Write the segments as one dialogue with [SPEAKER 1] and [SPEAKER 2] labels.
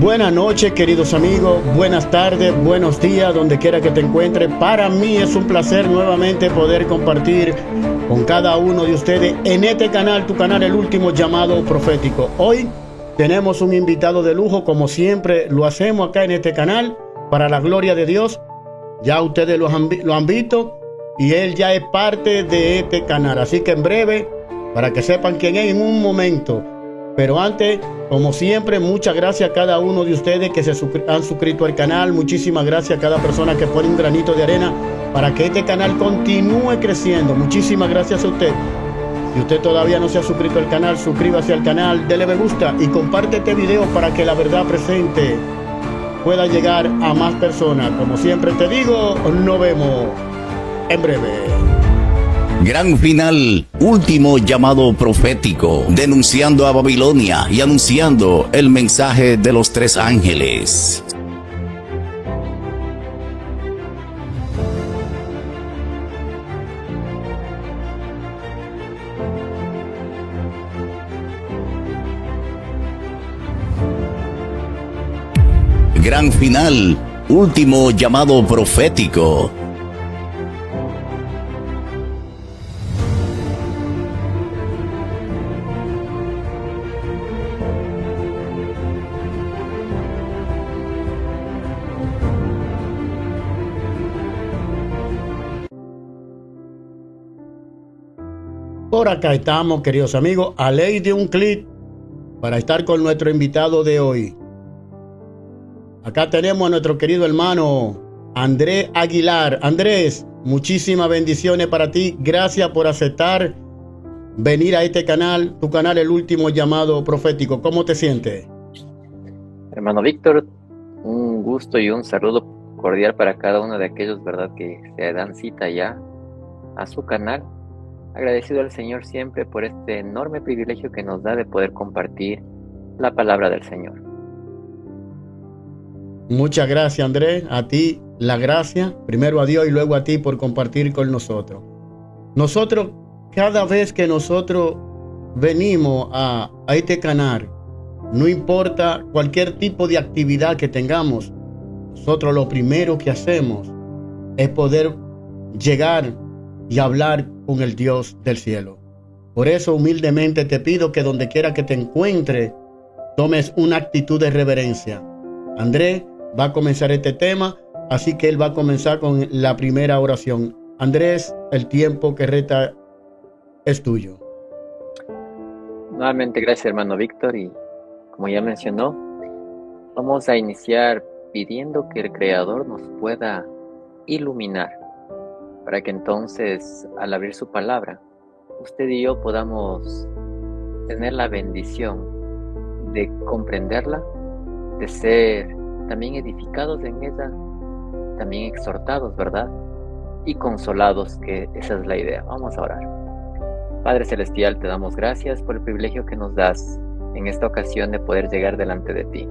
[SPEAKER 1] Buenas noches, queridos amigos, buenas tardes, buenos días, donde quiera que te encuentres. Para mí es un placer nuevamente poder compartir con cada uno de ustedes en este canal, tu canal, El Último Llamado Profético. Hoy tenemos un invitado de lujo, como siempre lo hacemos acá en este canal, para la gloria de Dios. Ya ustedes lo han visto y él ya es parte de este canal. Así que en breve, para que sepan quién es en un momento. Pero antes, como siempre, muchas gracias a cada uno de ustedes que se han suscrito al canal. Muchísimas gracias a cada persona que pone un granito de arena para que este canal continúe creciendo. Muchísimas gracias a usted. Si usted todavía no se ha suscrito al canal, suscríbase al canal, dele me gusta y comparte este video para que la verdad presente pueda llegar a más personas. Como siempre te digo, nos vemos en breve.
[SPEAKER 2] Gran final, último llamado profético, denunciando a Babilonia y anunciando el mensaje de los tres ángeles. Gran final, último llamado profético.
[SPEAKER 1] Por acá estamos, queridos amigos, a ley de un clic para estar con nuestro invitado de hoy. Acá tenemos a nuestro querido hermano Andrés Aguilar. Andrés, muchísimas bendiciones para ti. Gracias por aceptar venir a este canal, tu canal El Último Llamado Profético. ¿Cómo te sientes?
[SPEAKER 3] Hermano Víctor, un gusto y un saludo cordial para cada uno de aquellos, ¿verdad?, que se dan cita ya a su canal. Agradecido al Señor siempre por este enorme privilegio que nos da de poder compartir la palabra del Señor.
[SPEAKER 1] Muchas gracias, Andrés. A ti la gracia, primero a Dios y luego a ti por compartir con nosotros. Nosotros, cada vez que nosotros venimos a este canal, no importa cualquier tipo de actividad que tengamos, nosotros lo primero que hacemos es poder llegar y hablar con el Dios del cielo. Por eso humildemente te pido que donde quiera que te encuentres, tomes una actitud de reverencia. Andrés va a comenzar este tema, así que él va a comenzar con la primera oración. Andrés, el tiempo que resta es tuyo.
[SPEAKER 3] Nuevamente gracias, hermano Víctor, y como ya mencionó, vamos a iniciar pidiendo que el Creador nos pueda iluminar, para que entonces, al abrir su palabra, usted y yo podamos tener la bendición de comprenderla, de ser también edificados en ella, también exhortados, ¿verdad?, y consolados, que esa es la idea. Vamos a orar. Padre Celestial, te damos gracias por el privilegio que nos das en esta ocasión de poder llegar delante de ti.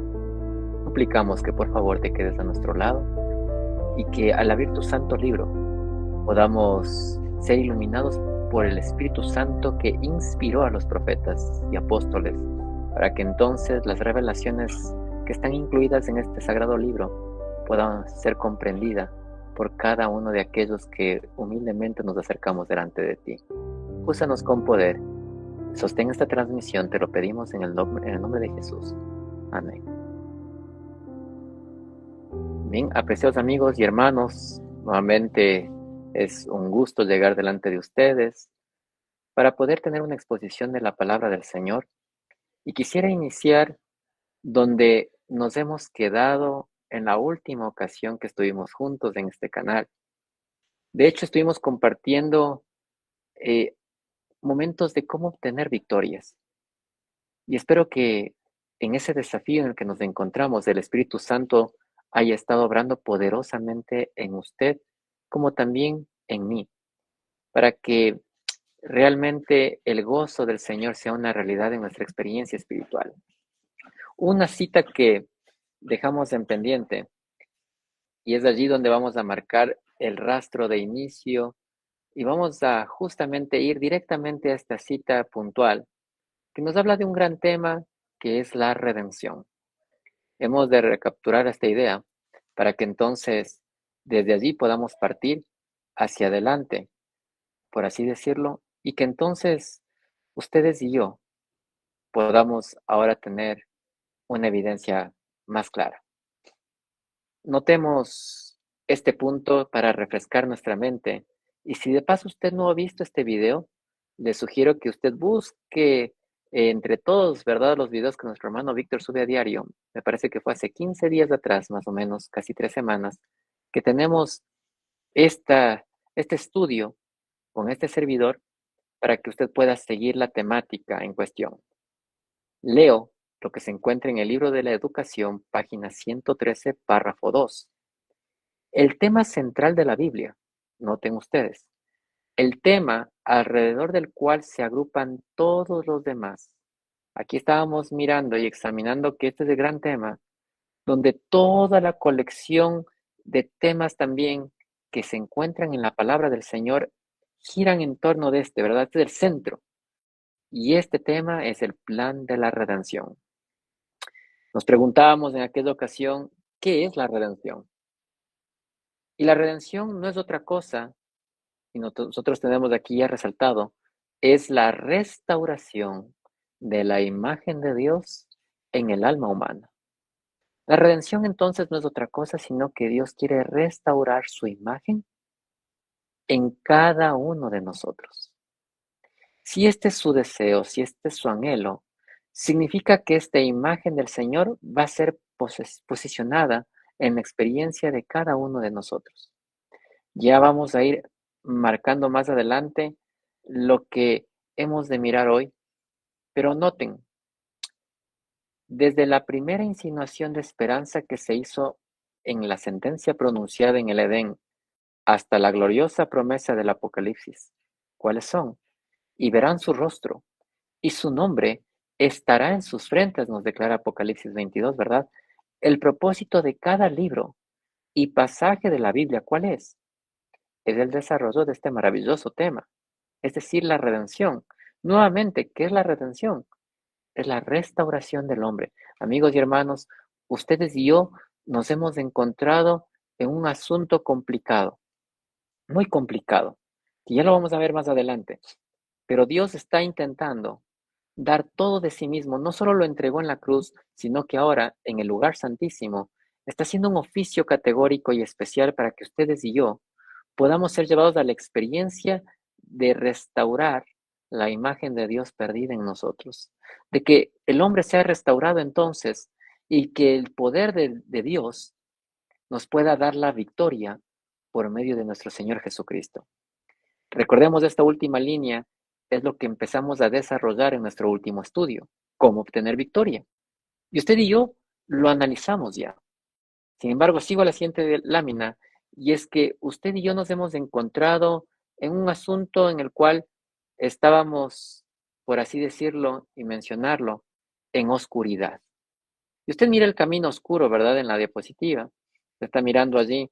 [SPEAKER 3] Suplicamos que por favor te quedes a nuestro lado y que al abrir tu santo libro podamos ser iluminados por el Espíritu Santo que inspiró a los profetas y apóstoles, para que entonces las revelaciones que están incluidas en este sagrado libro puedan ser comprendidas por cada uno de aquellos que humildemente nos acercamos delante de ti. Úsanos con poder. Sostén esta transmisión, te lo pedimos en el nombre de Jesús. Amén. Bien, apreciados amigos y hermanos, nuevamente es un gusto llegar delante de ustedes para poder tener una exposición de la palabra del Señor. Y quisiera iniciar donde nos hemos quedado en la última ocasión que estuvimos juntos en este canal. De hecho, estuvimos compartiendo momentos de cómo obtener victorias. Y espero que en ese desafío en el que nos encontramos, el Espíritu Santo haya estado obrando poderosamente en usted, como también en mí, para que realmente el gozo del Señor sea una realidad en nuestra experiencia espiritual. Una cita que dejamos en pendiente, y es allí donde vamos a marcar el rastro de inicio, y vamos a justamente ir directamente a esta cita puntual, que nos habla de un gran tema, que es la redención. Hemos de recapturar esta idea para que entonces desde allí podamos partir hacia adelante, por así decirlo, y que entonces ustedes y yo podamos ahora tener una evidencia más clara. Notemos este punto para refrescar nuestra mente. Y si de paso usted no ha visto este video, le sugiero que usted busque entre todos, ¿verdad? Los videos que nuestro hermano Víctor sube a diario. Me parece que fue hace 15 días atrás, más o menos, casi 3 semanas, que tenemos este estudio con este servidor para que usted pueda seguir la temática en cuestión. Leo lo que se encuentra en el libro de la educación, página 113, párrafo 2. El tema central de la Biblia, noten ustedes, el tema alrededor del cual se agrupan todos los demás. Aquí estábamos mirando y examinando que este es el gran tema, donde toda la colección de temas también que se encuentran en la palabra del Señor giran en torno de este, ¿verdad? Este es el centro. Y este tema es el plan de la redención. Nos preguntábamos en aquella ocasión, ¿qué es la redención? Y la redención no es otra cosa, y nosotros tenemos aquí ya resaltado, es la restauración de la imagen de Dios en el alma humana. La redención entonces no es otra cosa, sino que Dios quiere restaurar su imagen en cada uno de nosotros. Si este es su deseo, si este es su anhelo, significa que esta imagen del Señor va a ser posicionada en la experiencia de cada uno de nosotros. Ya vamos a ir marcando más adelante lo que hemos de mirar hoy, pero noten, desde la primera insinuación de esperanza que se hizo en la sentencia pronunciada en el Edén hasta la gloriosa promesa del Apocalipsis, ¿cuáles son? Y verán su rostro, y su nombre estará en sus frentes, nos declara Apocalipsis 22, ¿verdad? El propósito de cada libro y pasaje de la Biblia, ¿cuál es? Es el desarrollo de este maravilloso tema, es decir, la redención. Nuevamente, ¿qué es la redención? Es la restauración del hombre. Amigos y hermanos, ustedes y yo nos hemos encontrado en un asunto complicado, muy complicado, que ya lo vamos a ver más adelante. Pero Dios está intentando dar todo de sí mismo. No solo lo entregó en la cruz, sino que ahora en el lugar santísimo está haciendo un oficio categórico y especial para que ustedes y yo podamos ser llevados a la experiencia de restaurar la imagen de Dios perdida en nosotros. De que el hombre sea restaurado entonces y que el poder de Dios nos pueda dar la victoria por medio de nuestro Señor Jesucristo. Recordemos esta última línea, es lo que empezamos a desarrollar en nuestro último estudio, cómo obtener victoria. Y usted y yo lo analizamos ya. Sin embargo, sigo a la siguiente lámina, y es que usted y yo nos hemos encontrado en un asunto en el cual estábamos, por así decirlo y mencionarlo, en oscuridad. Y usted mira el camino oscuro, ¿verdad? En la diapositiva. Usted está mirando allí.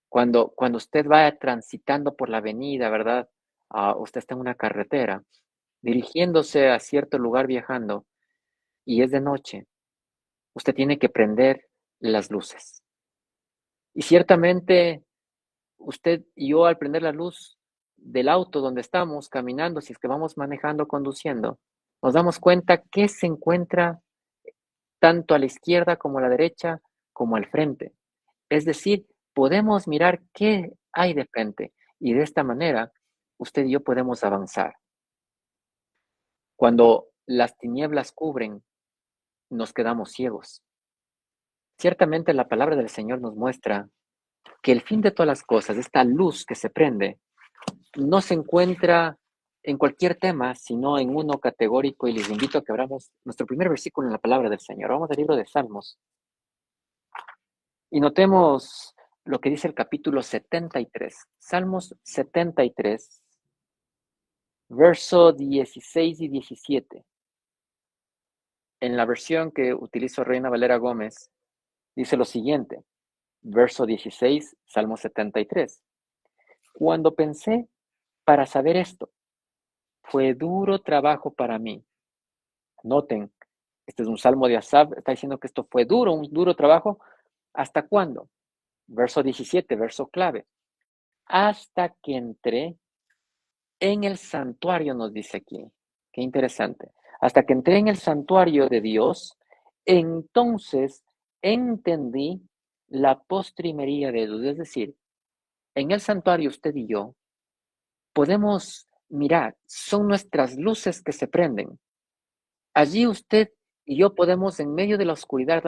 [SPEAKER 3] Cuando usted va transitando por la avenida, ¿verdad? Usted está en una carretera, dirigiéndose a cierto lugar viajando, y es de noche. Usted tiene que prender las luces. Y ciertamente usted y yo al prender la luz del auto donde estamos caminando, si es que vamos manejando, conduciendo, nos damos cuenta que se encuentra tanto a la izquierda como a la derecha, como al frente. Es decir, podemos mirar qué hay de frente y de esta manera usted y yo podemos avanzar. Cuando las tinieblas cubren, nos quedamos ciegos. Ciertamente la palabra del Señor nos muestra que el fin de todas las cosas, esta luz que se prende, no se encuentra en cualquier tema, sino en uno categórico, y les invito a que abramos nuestro primer versículo en la palabra del Señor. Vamos al libro de Salmos y notemos lo que dice el capítulo 73. Salmos 73, verso 16 y 17. En la versión que utilizo Reina Valera Gómez, dice lo siguiente, verso 16, Salmo 73. Cuando pensé para saber esto, fue duro trabajo para mí. Noten, Este es un salmo de Asaf, está diciendo que esto fue duro, un duro trabajo. ¿Hasta cuándo? Verso 17, verso clave. Hasta que entré en el santuario, nos dice aquí. Qué interesante. Hasta que entré en el santuario de Dios, entonces entendí la postrimería de Dios. Es decir, en el santuario usted y yo podemos mirar, son nuestras luces que se prenden. Allí usted y yo podemos en medio de la oscuridad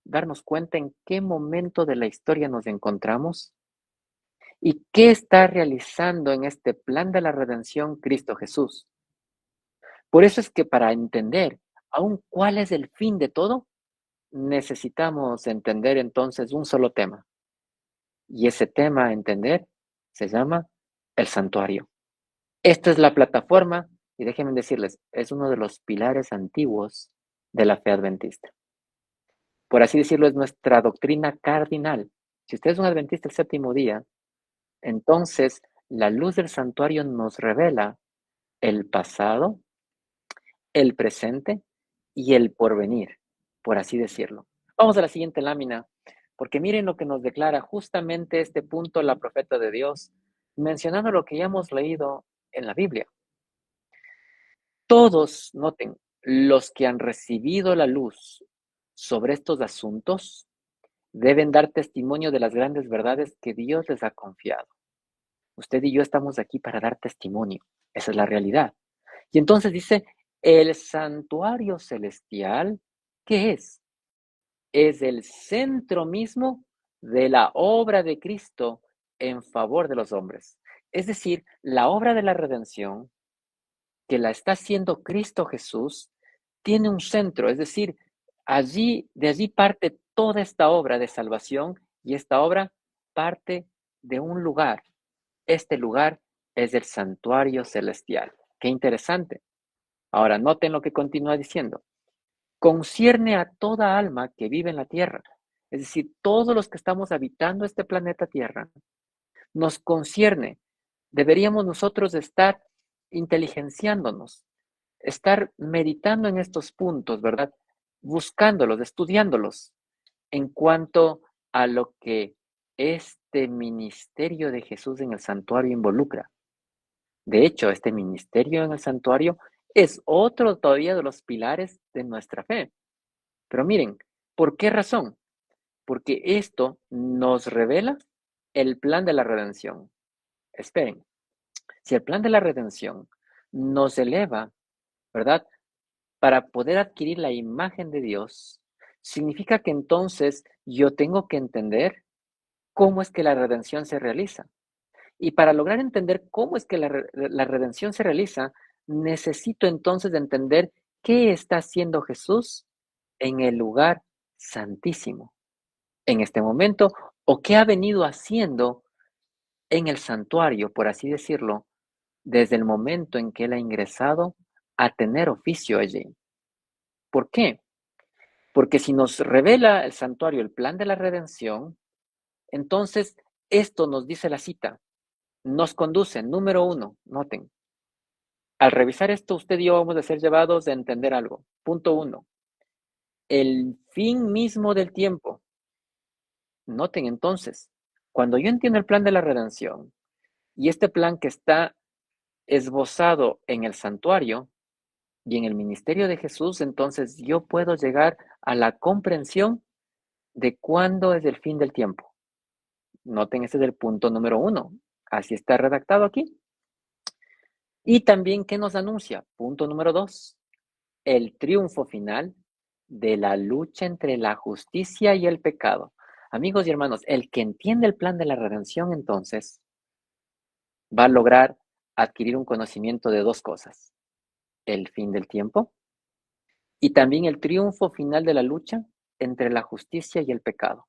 [SPEAKER 3] darnos cuenta en qué momento de la historia nos encontramos y qué está realizando en este plan de la redención Cristo Jesús. Por eso es que para entender aún cuál es el fin de todo, necesitamos entender entonces un solo tema. Y ese tema a entender se llama el santuario. Esta es la plataforma, y déjenme decirles, es uno de los pilares antiguos de la fe adventista. Por así decirlo, es nuestra doctrina cardinal. Si usted es un adventista el séptimo día, entonces la luz del santuario nos revela el pasado, el presente y el porvenir, por así decirlo. Vamos a la siguiente lámina, porque miren lo que nos declara justamente este punto la profeta de Dios, mencionando lo que ya hemos leído en la Biblia. Todos, noten, los que han recibido la luz sobre estos asuntos deben dar testimonio de las grandes verdades que Dios les ha confiado. Usted y yo estamos aquí para dar testimonio. Esa es la realidad. Y entonces dice, el santuario celestial, ¿qué es? Es el centro mismo de la obra de Cristo en favor de los hombres. Es decir, la obra de la redención que la está haciendo Cristo Jesús tiene un centro, es decir, de allí parte toda esta obra de salvación y esta obra parte de un lugar. Este lugar es el santuario celestial. Qué interesante. Ahora, noten lo que continúa diciendo. Concierne a toda alma que vive en la tierra. Es decir, todos los que estamos habitando este planeta Tierra, nos concierne. Deberíamos nosotros estar inteligenciándonos, estar meditando en estos puntos, ¿verdad? Buscándolos, estudiándolos en cuanto a lo que este ministerio de Jesús en el santuario involucra. De hecho, este ministerio en el santuario es otro todavía de los pilares de nuestra fe. Pero miren, ¿por qué razón? Porque esto nos revela el plan de la redención. Esperen, si el plan de la redención nos eleva, ¿verdad? Para poder adquirir la imagen de Dios, significa que entonces yo tengo que entender cómo es que la redención se realiza. Y para lograr entender cómo es que la redención se realiza, necesito entonces entender qué está haciendo Jesús en el lugar santísimo, en este momento, o qué ha venido haciendo en el santuario, por así decirlo, desde el momento en que él ha ingresado a tener oficio allí. ¿Por qué? Porque si nos revela el santuario el plan de la redención, entonces esto nos dice la cita, nos conduce, número 1, noten, al revisar esto usted y yo vamos a ser llevados a entender algo. Punto 1, el fin mismo del tiempo. Noten entonces, cuando yo entiendo el plan de la redención y este plan que está esbozado en el santuario y en el ministerio de Jesús, entonces yo puedo llegar a la comprensión de cuándo es el fin del tiempo. Noten, ese es el punto número 1. Así está redactado aquí. Y también, ¿qué nos anuncia? Punto número 2. El triunfo final de la lucha entre la justicia y el pecado. Amigos y hermanos, el que entiende el plan de la redención, entonces, va a lograr adquirir un conocimiento de dos cosas. El fin del tiempo y también el triunfo final de la lucha entre la justicia y el pecado.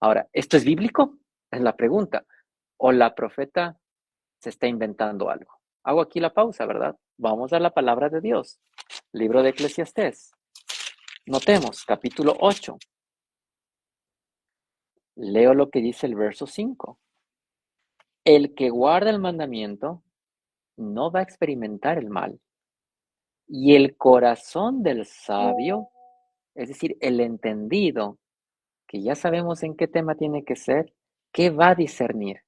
[SPEAKER 3] Ahora, ¿esto es bíblico? Es la pregunta. ¿O la profeta se está inventando algo? Hago aquí la pausa, ¿verdad? Vamos a la palabra de Dios. Libro de Eclesiastés. Notemos, capítulo 8. Leo lo que dice el verso 5. El que guarda el mandamiento no va a experimentar el mal, y el corazón del sabio es decir, el entendido, que ya sabemos en qué tema tiene que ser, ¿qué va a discernir?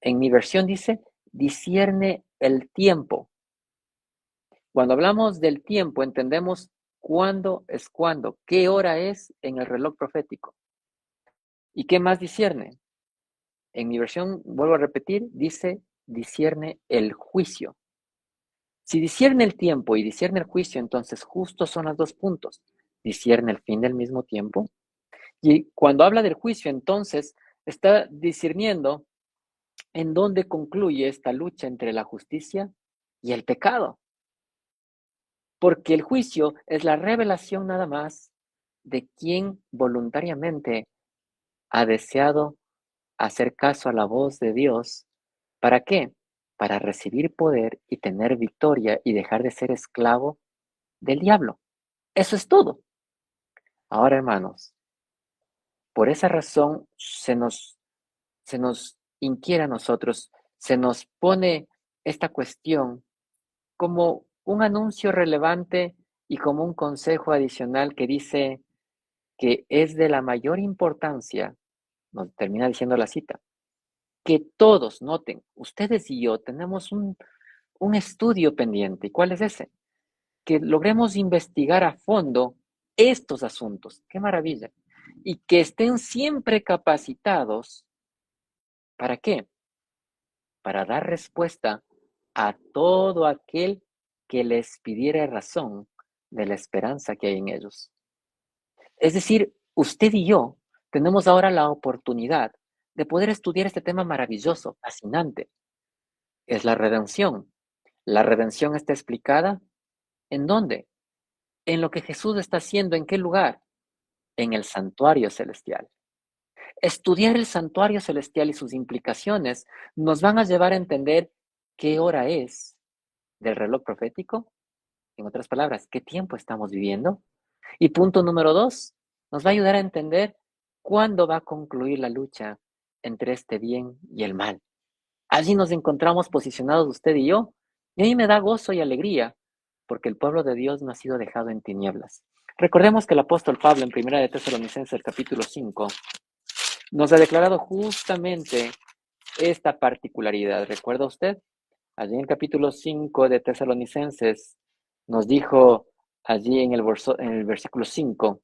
[SPEAKER 3] En mi versión dice, discierne el tiempo. Cuando hablamos del tiempo, entendemos cuándo es cuándo, qué hora es en el reloj profético. ¿Y qué más discierne? En mi versión, vuelvo a repetir, dice, discierne el juicio. Si discierne el tiempo y discierne el juicio, entonces justos son los dos puntos. Discierne el fin del mismo tiempo. Y cuando habla del juicio, entonces está discerniendo en dónde concluye esta lucha entre la justicia y el pecado. Porque el juicio es la revelación nada más de quien voluntariamente ha deseado hacer caso a la voz de Dios. ¿Para qué? Para recibir poder y tener victoria y dejar de ser esclavo del diablo. Eso es todo. Ahora, hermanos, por esa razón se nos inquiere a nosotros, se nos pone esta cuestión como un anuncio relevante y como un consejo adicional que dice que es de la mayor importancia, nos termina diciendo la cita, que todos noten, ustedes y yo tenemos un estudio pendiente. ¿Y cuál es ese? Que logremos investigar a fondo estos asuntos. ¡Qué maravilla! Y que estén siempre capacitados. ¿Para qué? Para dar respuesta a todo aquel que les pidiera razón de la esperanza que hay en ellos. Es decir, usted y yo tenemos ahora la oportunidad de poder estudiar este tema maravilloso, fascinante. Es la redención. La redención está explicada ¿en dónde? En lo que Jesús está haciendo, ¿en qué lugar? En el santuario celestial. Estudiar el santuario celestial y sus implicaciones nos van a llevar a entender qué hora es del reloj profético. En otras palabras, ¿qué tiempo estamos viviendo? Y punto número 2, nos va a ayudar a entender cuándo va a concluir la lucha entre este bien y el mal. Allí nos encontramos posicionados usted y yo, y a mí me da gozo y alegría, porque el pueblo de Dios no ha sido dejado en tinieblas. Recordemos que el apóstol Pablo en 1 de Tesalonicenses, el capítulo 5, nos ha declarado justamente esta particularidad. ¿Recuerda usted? Allí en el capítulo 5 de Tesalonicenses nos dijo allí en el versículo 5,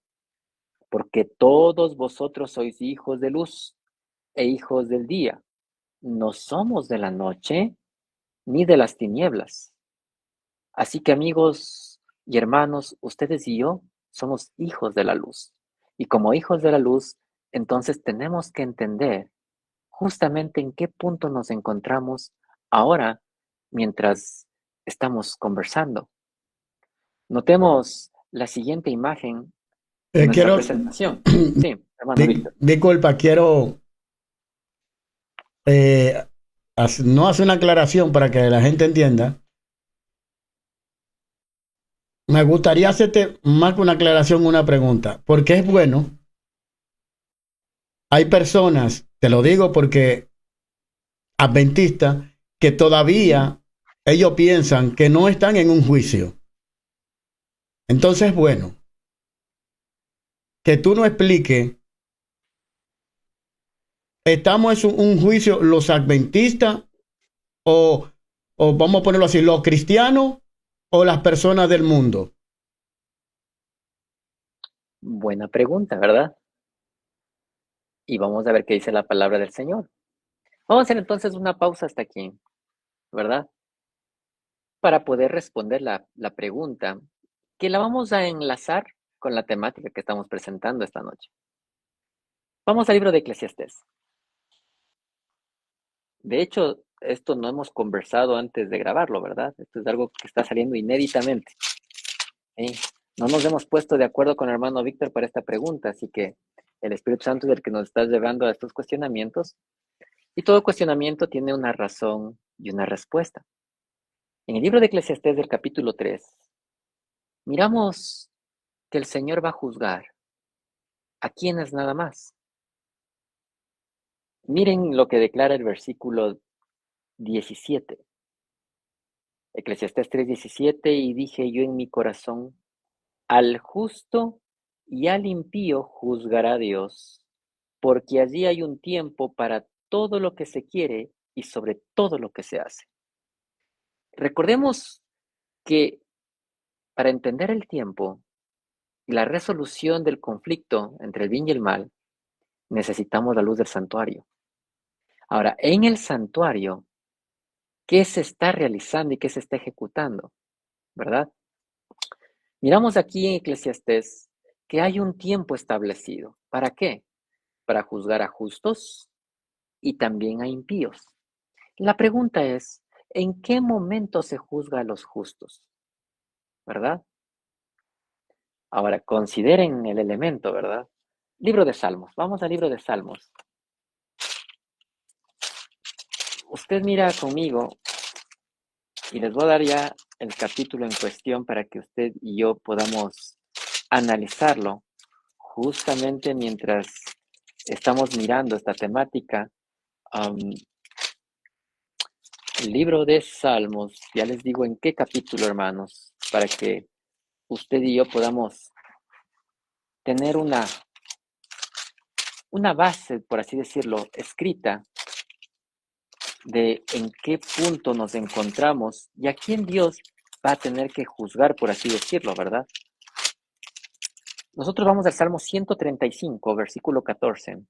[SPEAKER 3] porque todos vosotros sois hijos de luz e hijos del día. No somos de la noche ni de las tinieblas. Así que amigos y hermanos, ustedes y yo somos hijos de la luz. Y como hijos de la luz, entonces tenemos que entender justamente en qué punto nos encontramos ahora mientras estamos conversando. Notemos la siguiente imagen en nuestra
[SPEAKER 1] Quiero,
[SPEAKER 3] presentación. Sí, hermano Víctor.
[SPEAKER 1] disculpa, quiero eh, no hacer una aclaración para que la gente entienda. Me gustaría hacerte más que una aclaración, una pregunta, porque es bueno. Hay personas, te lo digo porque adventistas, que todavía ellos piensan que no están en un juicio. Entonces, bueno, que tú no expliques, ¿estamos en un juicio los adventistas o, o vamos a ponerlo así, los cristianos o las personas del mundo?
[SPEAKER 3] Buena pregunta, ¿verdad? Y vamos a ver qué dice la palabra del Señor. Vamos a hacer entonces una pausa hasta aquí, ¿verdad? Para poder responder la pregunta, que la vamos a enlazar con la temática que estamos presentando esta noche. Vamos al libro de Eclesiastés. De hecho, esto no hemos conversado antes de grabarlo, ¿verdad? Esto es algo que está saliendo inéditamente. ¿Sí? No nos hemos puesto de acuerdo con el hermano Víctor para esta pregunta, así que el Espíritu Santo es el que nos está llevando a estos cuestionamientos. Y todo cuestionamiento tiene una razón y una respuesta. En el libro de Eclesiastés del capítulo 3, miramos que el Señor va a juzgar a quienes nada más. Miren lo que declara el versículo 17. Eclesiastés 3:17, y dije yo en mi corazón, al justo y al impío juzgará Dios, porque allí hay un tiempo para todo lo que se quiere y sobre todo lo que se hace. Recordemos que para entender el tiempo y la resolución del conflicto entre el bien y el mal, necesitamos la luz del santuario. Ahora, en el santuario, ¿qué se está realizando y qué se está ejecutando? ¿Verdad? Miramos aquí en Eclesiastés que hay un tiempo establecido. ¿Para qué? Para juzgar a justos y también a impíos. La pregunta es, ¿en qué momento se juzga a los justos? ¿Verdad? Ahora, consideren el elemento, ¿verdad? Libro de Salmos. Vamos al libro de Salmos. Usted mira conmigo y les voy a dar ya el capítulo en cuestión para que usted y yo podamos analizarlo justamente mientras estamos mirando esta temática. El libro de Salmos, ya les digo en qué capítulo, hermanos, para que usted y yo podamos tener una base, por así decirlo, escrita de en qué punto nos encontramos y a quién Dios va a tener que juzgar, por así decirlo, ¿verdad? Nosotros vamos al Salmo 135, versículo 14.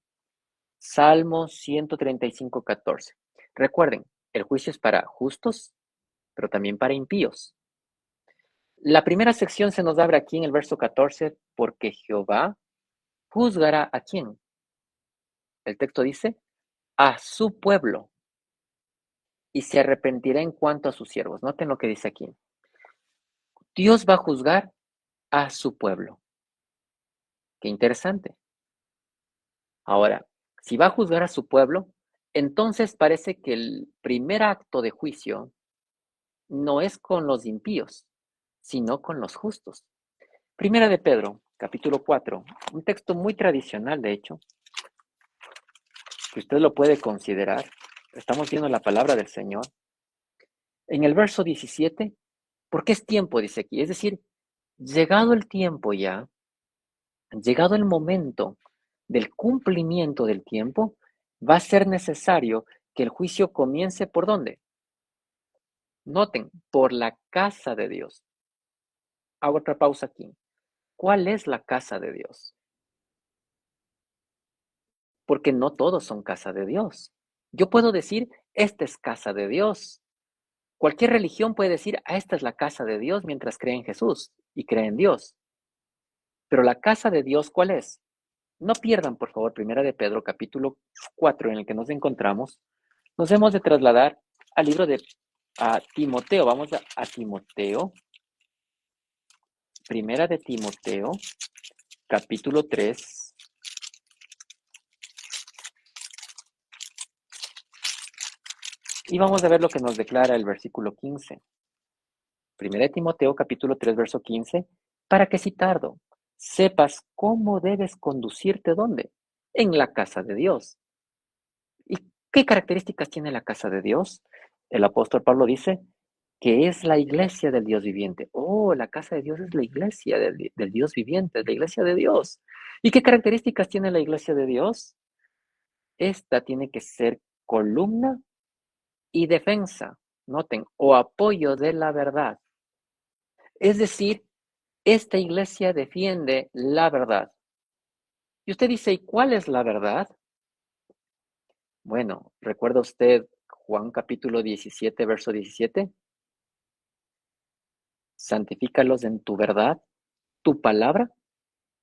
[SPEAKER 3] Salmo 135, 14. Recuerden, el juicio es para justos, pero también para impíos. La primera sección se nos abre aquí en el verso 14, porque Jehová juzgará ¿a quién? El texto dice, a su pueblo, y se arrepentirá en cuanto a sus siervos. Noten lo que dice aquí. Dios va a juzgar a su pueblo. Qué interesante. Ahora, si va a juzgar a su pueblo, entonces parece que el primer acto de juicio no es con los impíos, sino con los justos. Primera de Pedro, capítulo 4, un texto muy tradicional, de hecho, que usted lo puede considerar. Estamos viendo la palabra del Señor. En el verso 17, porque es tiempo, dice aquí, es decir, llegado el tiempo ya, llegado el momento del cumplimiento del tiempo, va a ser necesario que el juicio comience ¿por dónde? Noten, por la casa de Dios. Hago otra pausa aquí. ¿Cuál es la casa de Dios? Porque no todos son casa de Dios. Yo puedo decir, esta es casa de Dios. Cualquier religión puede decir, esta es la casa de Dios mientras cree en Jesús y cree en Dios. Pero la casa de Dios, ¿cuál es? No pierdan, por favor, Primera de Pedro, capítulo 4, en el que nos encontramos. Nos hemos de trasladar al libro de Timoteo. Vamos a Timoteo. Primera de Timoteo, capítulo 3. Y vamos a ver lo que nos declara el versículo 15. Primera de Timoteo, capítulo 3, verso 15. Para que si tardo, sepas cómo debes conducirte, ¿dónde? En la casa de Dios. ¿Y qué características tiene la casa de Dios? El apóstol Pablo dice que es la iglesia del Dios viviente. Oh, la casa de Dios es la iglesia del Dios viviente, la iglesia de Dios. ¿Y qué características tiene la iglesia de Dios? Esta tiene que ser columna y defensa, noten, o apoyo de la verdad. Es decir, esta iglesia defiende la verdad. Y usted dice, ¿y cuál es la verdad? Bueno, ¿recuerda usted Juan capítulo 17, verso 17? Santifícalos en tu verdad, tu palabra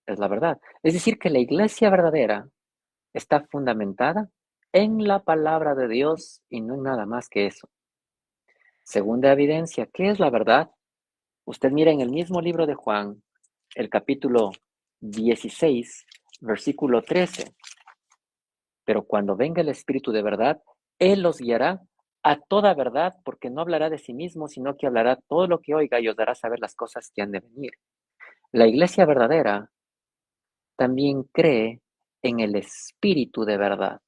[SPEAKER 3] es la verdad. Es decir, que la iglesia verdadera está fundamentada en la palabra de Dios y no en nada más que eso. Segunda evidencia, ¿qué es la verdad? Usted mira en el mismo libro de Juan, el capítulo 16, versículo 13. Pero cuando venga el Espíritu de verdad, Él los guiará a toda verdad, porque no hablará de sí mismo, sino que hablará todo lo que oiga y os dará a saber las cosas que han de venir. La iglesia verdadera también cree en el Espíritu de verdad.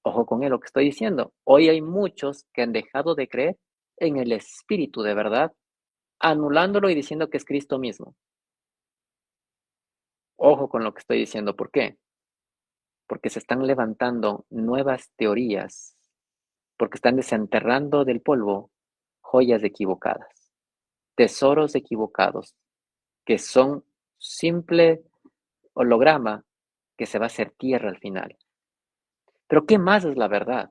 [SPEAKER 3] Ojo con lo que estoy diciendo. Hoy hay muchos que han dejado de creer en el Espíritu de verdad, anulándolo y diciendo que es Cristo mismo. Ojo con lo que estoy diciendo. ¿Por qué? Porque se están levantando nuevas teorías, porque están desenterrando del polvo joyas equivocadas, tesoros equivocados, que son simple holograma que se va a hacer tierra al final. Pero ¿qué más es la verdad?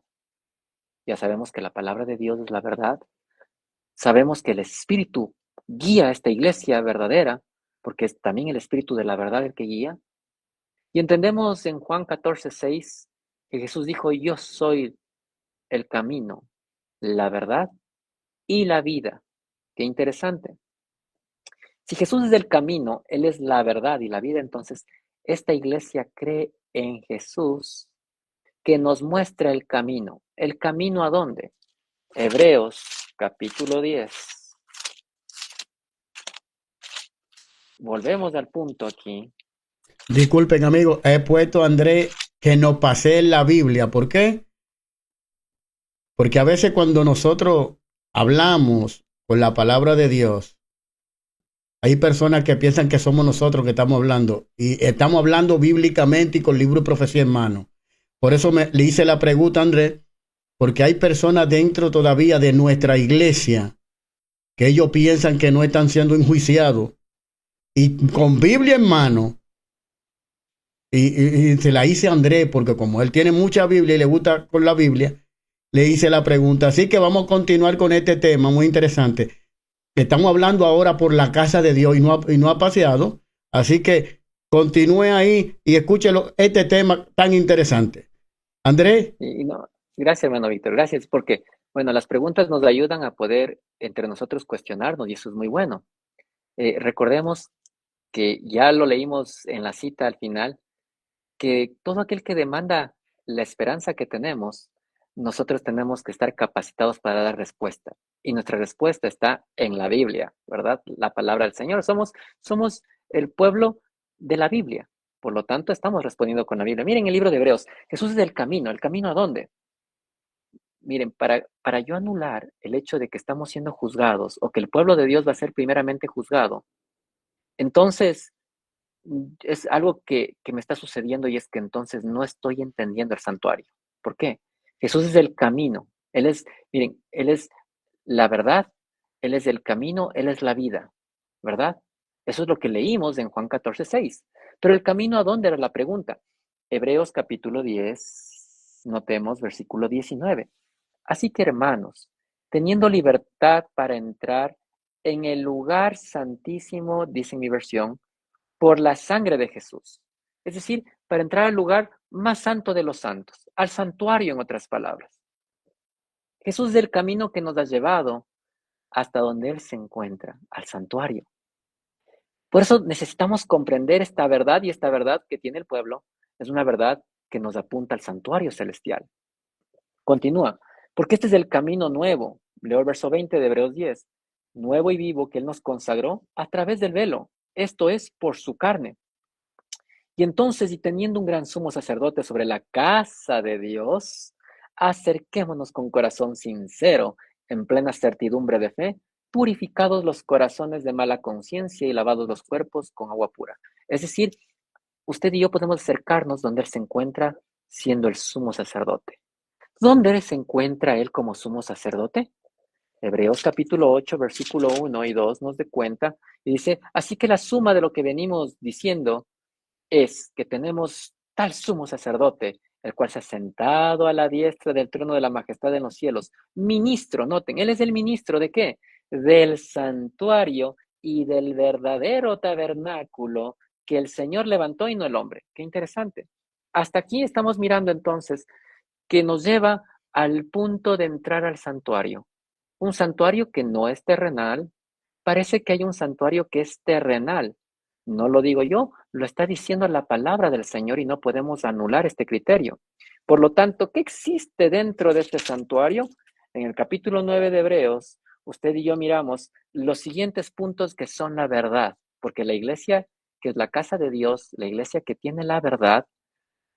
[SPEAKER 3] Ya sabemos que la palabra de Dios es la verdad. Sabemos que el Espíritu guía a esta iglesia verdadera, porque es también el Espíritu de la verdad el que guía. Y entendemos en Juan 14:6 que Jesús dijo, yo soy el camino, la verdad y la vida. Qué interesante. Si Jesús es el camino, Él es la verdad y la vida, entonces esta iglesia cree en Jesús que nos muestra el camino. ¿El camino a dónde? Hebreos capítulo 10. Volvemos al punto aquí.
[SPEAKER 1] Disculpen, amigos, he puesto a Andrés que nos pase la Biblia. ¿Por qué? Porque a veces cuando nosotros hablamos con la palabra de Dios, hay personas que piensan que somos nosotros que estamos hablando. Y estamos hablando bíblicamente y con libro de profecía en mano. Por eso le hice la pregunta a Andrés, porque hay personas dentro todavía de nuestra iglesia que ellos piensan que no están siendo enjuiciados. Y con Biblia en mano, y se la hice a Andrés, porque como él tiene mucha Biblia y le gusta con la Biblia, le hice la pregunta. Así que vamos a continuar con este tema muy interesante. Estamos hablando ahora por la casa de Dios y no ha paseado. Así que continúe ahí y escúchelo este tema tan interesante. Andrés.
[SPEAKER 3] Y no, gracias, hermano Víctor, gracias, porque, bueno, las preguntas nos ayudan a poder entre nosotros cuestionarnos y eso es muy bueno. Recordemos que ya lo leímos en la cita al final, que todo aquel que demanda la esperanza que tenemos, nosotros tenemos que estar capacitados para dar respuesta. Y nuestra respuesta está en la Biblia, ¿verdad? La palabra del Señor. Somos el pueblo de la Biblia. Por lo tanto, estamos respondiendo con la Biblia. Miren el libro de Hebreos. Jesús es el camino. ¿El camino a dónde? Miren, para yo anular el hecho de que estamos siendo juzgados o que el pueblo de Dios va a ser primeramente juzgado, entonces es algo que me está sucediendo y es que entonces no estoy entendiendo el santuario. ¿Por qué? Jesús es el camino. Miren, Él es la verdad, Él es el camino, Él es la vida, ¿verdad? Eso es lo que leímos en Juan 14:6. Pero el camino a dónde era la pregunta. Hebreos capítulo 10, notemos versículo 19. Así que hermanos, teniendo libertad para entrar en el lugar santísimo, dice mi versión, por la sangre de Jesús. Es decir, para entrar al lugar más santo de los santos, al santuario en otras palabras. Jesús es el camino que nos ha llevado hasta donde Él se encuentra, al santuario. Por eso necesitamos comprender esta verdad y esta verdad que tiene el pueblo es una verdad que nos apunta al santuario celestial. Continúa, porque este es el camino nuevo. Leo el verso 20 de Hebreos 10. Nuevo y vivo que Él nos consagró a través del velo. Esto es por su carne. Y entonces, y teniendo un gran sumo sacerdote sobre la casa de Dios, acerquémonos con corazón sincero, en plena certidumbre de fe, purificados los corazones de mala conciencia y lavados los cuerpos con agua pura. Es decir, usted y yo podemos acercarnos donde Él se encuentra siendo el sumo sacerdote. ¿Dónde se encuentra Él como sumo sacerdote? Hebreos capítulo 8, versículo 1 y 2 nos da cuenta y dice, así que la suma de lo que venimos diciendo es que tenemos tal sumo sacerdote, el cual se ha sentado a la diestra del trono de la majestad en los cielos. Ministro, noten, Él es el ministro ¿de qué? Del santuario y del verdadero tabernáculo que el Señor levantó y no el hombre. Qué interesante. Hasta aquí estamos mirando entonces que nos lleva al punto de entrar al santuario. Un santuario que no es terrenal. Parece que hay un santuario que es terrenal. No lo digo yo, lo está diciendo la palabra del Señor y no podemos anular este criterio. Por lo tanto, ¿qué existe dentro de este santuario? En el capítulo 9 de Hebreos, usted y yo miramos los siguientes puntos que son la verdad, porque la iglesia, que es la casa de Dios, la iglesia que tiene la verdad,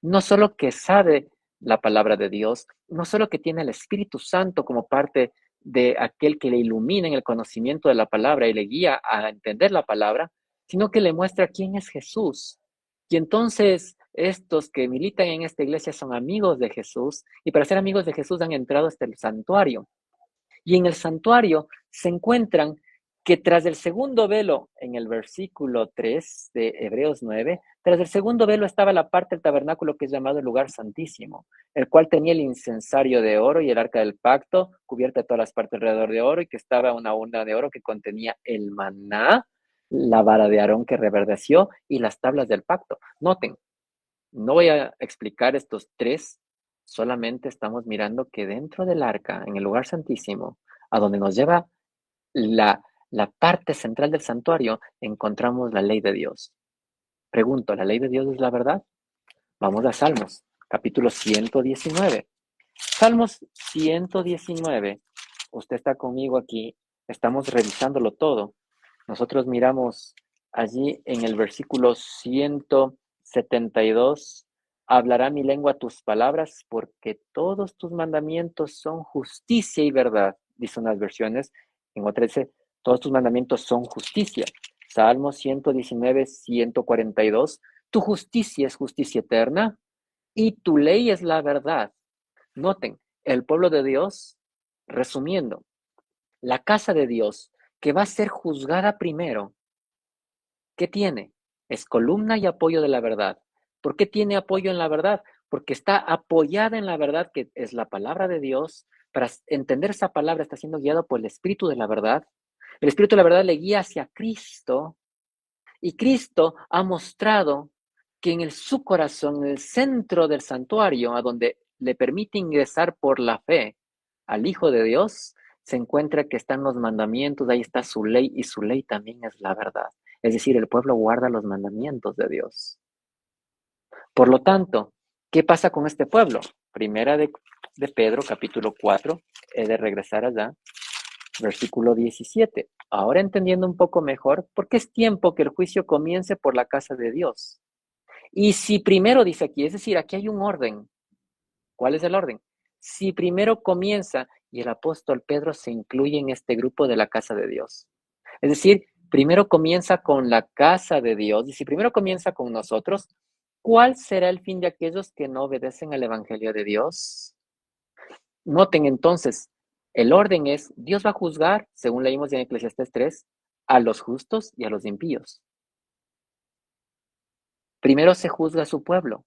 [SPEAKER 3] no solo que sabe la palabra de Dios, no solo que tiene el Espíritu Santo como parte de aquel que le ilumina en el conocimiento de la palabra y le guía a entender la palabra, sino que le muestra quién es Jesús. Y entonces estos que militan en esta iglesia son amigos de Jesús, y para ser amigos de Jesús han entrado hasta el santuario. Y en el santuario se encuentran que tras el segundo velo, en el versículo 3 de Hebreos 9, tras el segundo velo estaba la parte del tabernáculo que es llamado el lugar santísimo, el cual tenía el incensario de oro y el arca del pacto, cubierta de todas las partes alrededor de oro, y que estaba una urna de oro que contenía el maná, la vara de Aarón que reverdeció y las tablas del pacto. Noten, no voy a explicar estos tres, solamente estamos mirando que dentro del arca, en el lugar santísimo, a donde nos lleva la parte central del santuario, encontramos la ley de Dios. Pregunto, ¿la ley de Dios es la verdad? Vamos a Salmos, capítulo 119. Salmos 119. Usted está conmigo aquí, estamos revisándolo todo. Nosotros miramos allí en el versículo 172, hablará mi lengua tus palabras, porque todos tus mandamientos son justicia y verdad, dice unas versiones. En otras dice, todos tus mandamientos son justicia. Salmo 119, 142, tu justicia es justicia eterna y tu ley es la verdad. Noten, el pueblo de Dios, resumiendo, la casa de Dios, que va a ser juzgada primero, ¿qué tiene? Es columna y apoyo de la verdad. ¿Por qué tiene apoyo en la verdad? Porque está apoyada en la verdad, que es la palabra de Dios. Para entender esa palabra está siendo guiado por el Espíritu de la verdad. El Espíritu de la verdad le guía hacia Cristo, y Cristo ha mostrado que en su corazón, en el centro del santuario, a donde le permite ingresar por la fe al Hijo de Dios, se encuentra que están los mandamientos, ahí está su ley, y su ley también es la verdad. Es decir, el pueblo guarda los mandamientos de Dios. Por lo tanto, ¿qué pasa con este pueblo? Primera de Pedro, capítulo 4, he de regresar allá, versículo 17. Ahora entendiendo un poco mejor, porque es tiempo que el juicio comience por la casa de Dios. Y si primero dice aquí, es decir, aquí hay un orden. ¿Cuál es el orden? Si primero comienza, y el apóstol Pedro se incluye en este grupo de la casa de Dios. Es decir, primero comienza con la casa de Dios, y si primero comienza con nosotros, ¿cuál será el fin de aquellos que no obedecen al evangelio de Dios? Noten entonces, el orden es, Dios va a juzgar, según leímos en Eclesiastés 3, a los justos y a los impíos. Primero se juzga a su pueblo.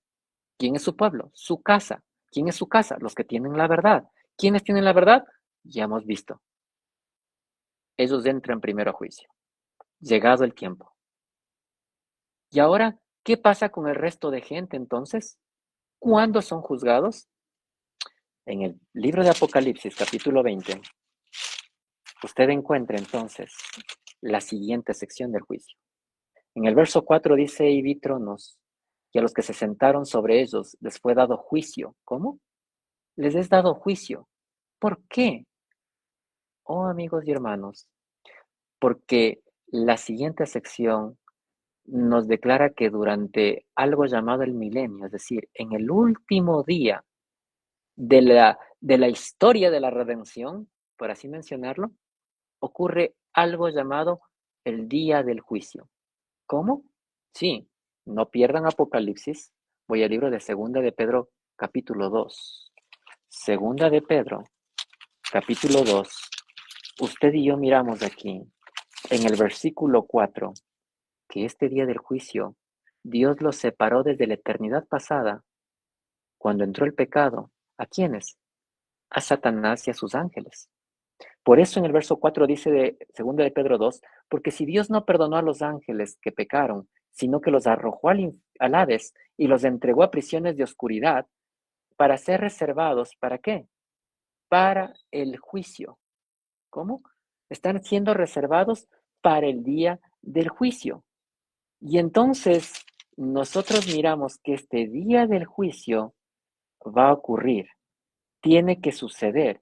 [SPEAKER 3] ¿Quién es su pueblo? Su casa. ¿Quién es su casa? Los que tienen la verdad. ¿Quiénes tienen la verdad? Ya hemos visto. Ellos entran primero a juicio, llegado el tiempo. Y ahora, ¿qué pasa con el resto de gente entonces? ¿Cuándo son juzgados? En el libro de Apocalipsis, capítulo 20, usted encuentra entonces la siguiente sección del juicio. En el verso 4 dice, y vi tronos, y a los que se sentaron sobre ellos les fue dado juicio. ¿Cómo? Les es dado juicio. ¿Por qué? Oh, amigos y hermanos, porque la siguiente sección nos declara que durante algo llamado el milenio, es decir, en el último día de la historia de la redención, por así mencionarlo, ocurre algo llamado el día del juicio. ¿Cómo? Sí, no pierdan Apocalipsis. Voy al libro de Segunda de Pedro, capítulo 2. Segunda de Pedro, capítulo 2. Usted y yo miramos aquí, en el versículo 4, que este día del juicio, Dios los separó desde la eternidad pasada, cuando entró el pecado. ¿A quiénes? A Satanás y a sus ángeles. Por eso en el verso 4 dice de 2 de Pedro 2, porque si Dios no perdonó a los ángeles que pecaron, sino que los arrojó al Hades y los entregó a prisiones de oscuridad para ser reservados, ¿para qué? Para el juicio. ¿Cómo? Están siendo reservados para el día del juicio. Y entonces nosotros miramos que este día del juicio va a ocurrir, tiene que suceder.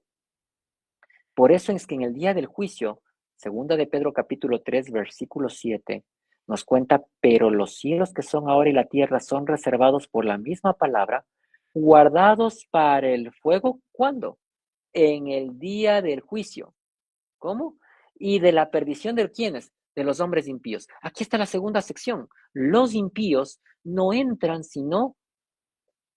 [SPEAKER 3] Por eso es que en el día del juicio, segunda de Pedro capítulo 3, versículo 7, nos cuenta, pero los cielos que son ahora y la tierra son reservados por la misma palabra, guardados para el fuego, ¿cuándo? En el día del juicio. ¿Cómo? Y de la perdición de ¿quiénes? de los hombres impíos. Aquí está la segunda sección. Los impíos no entran sino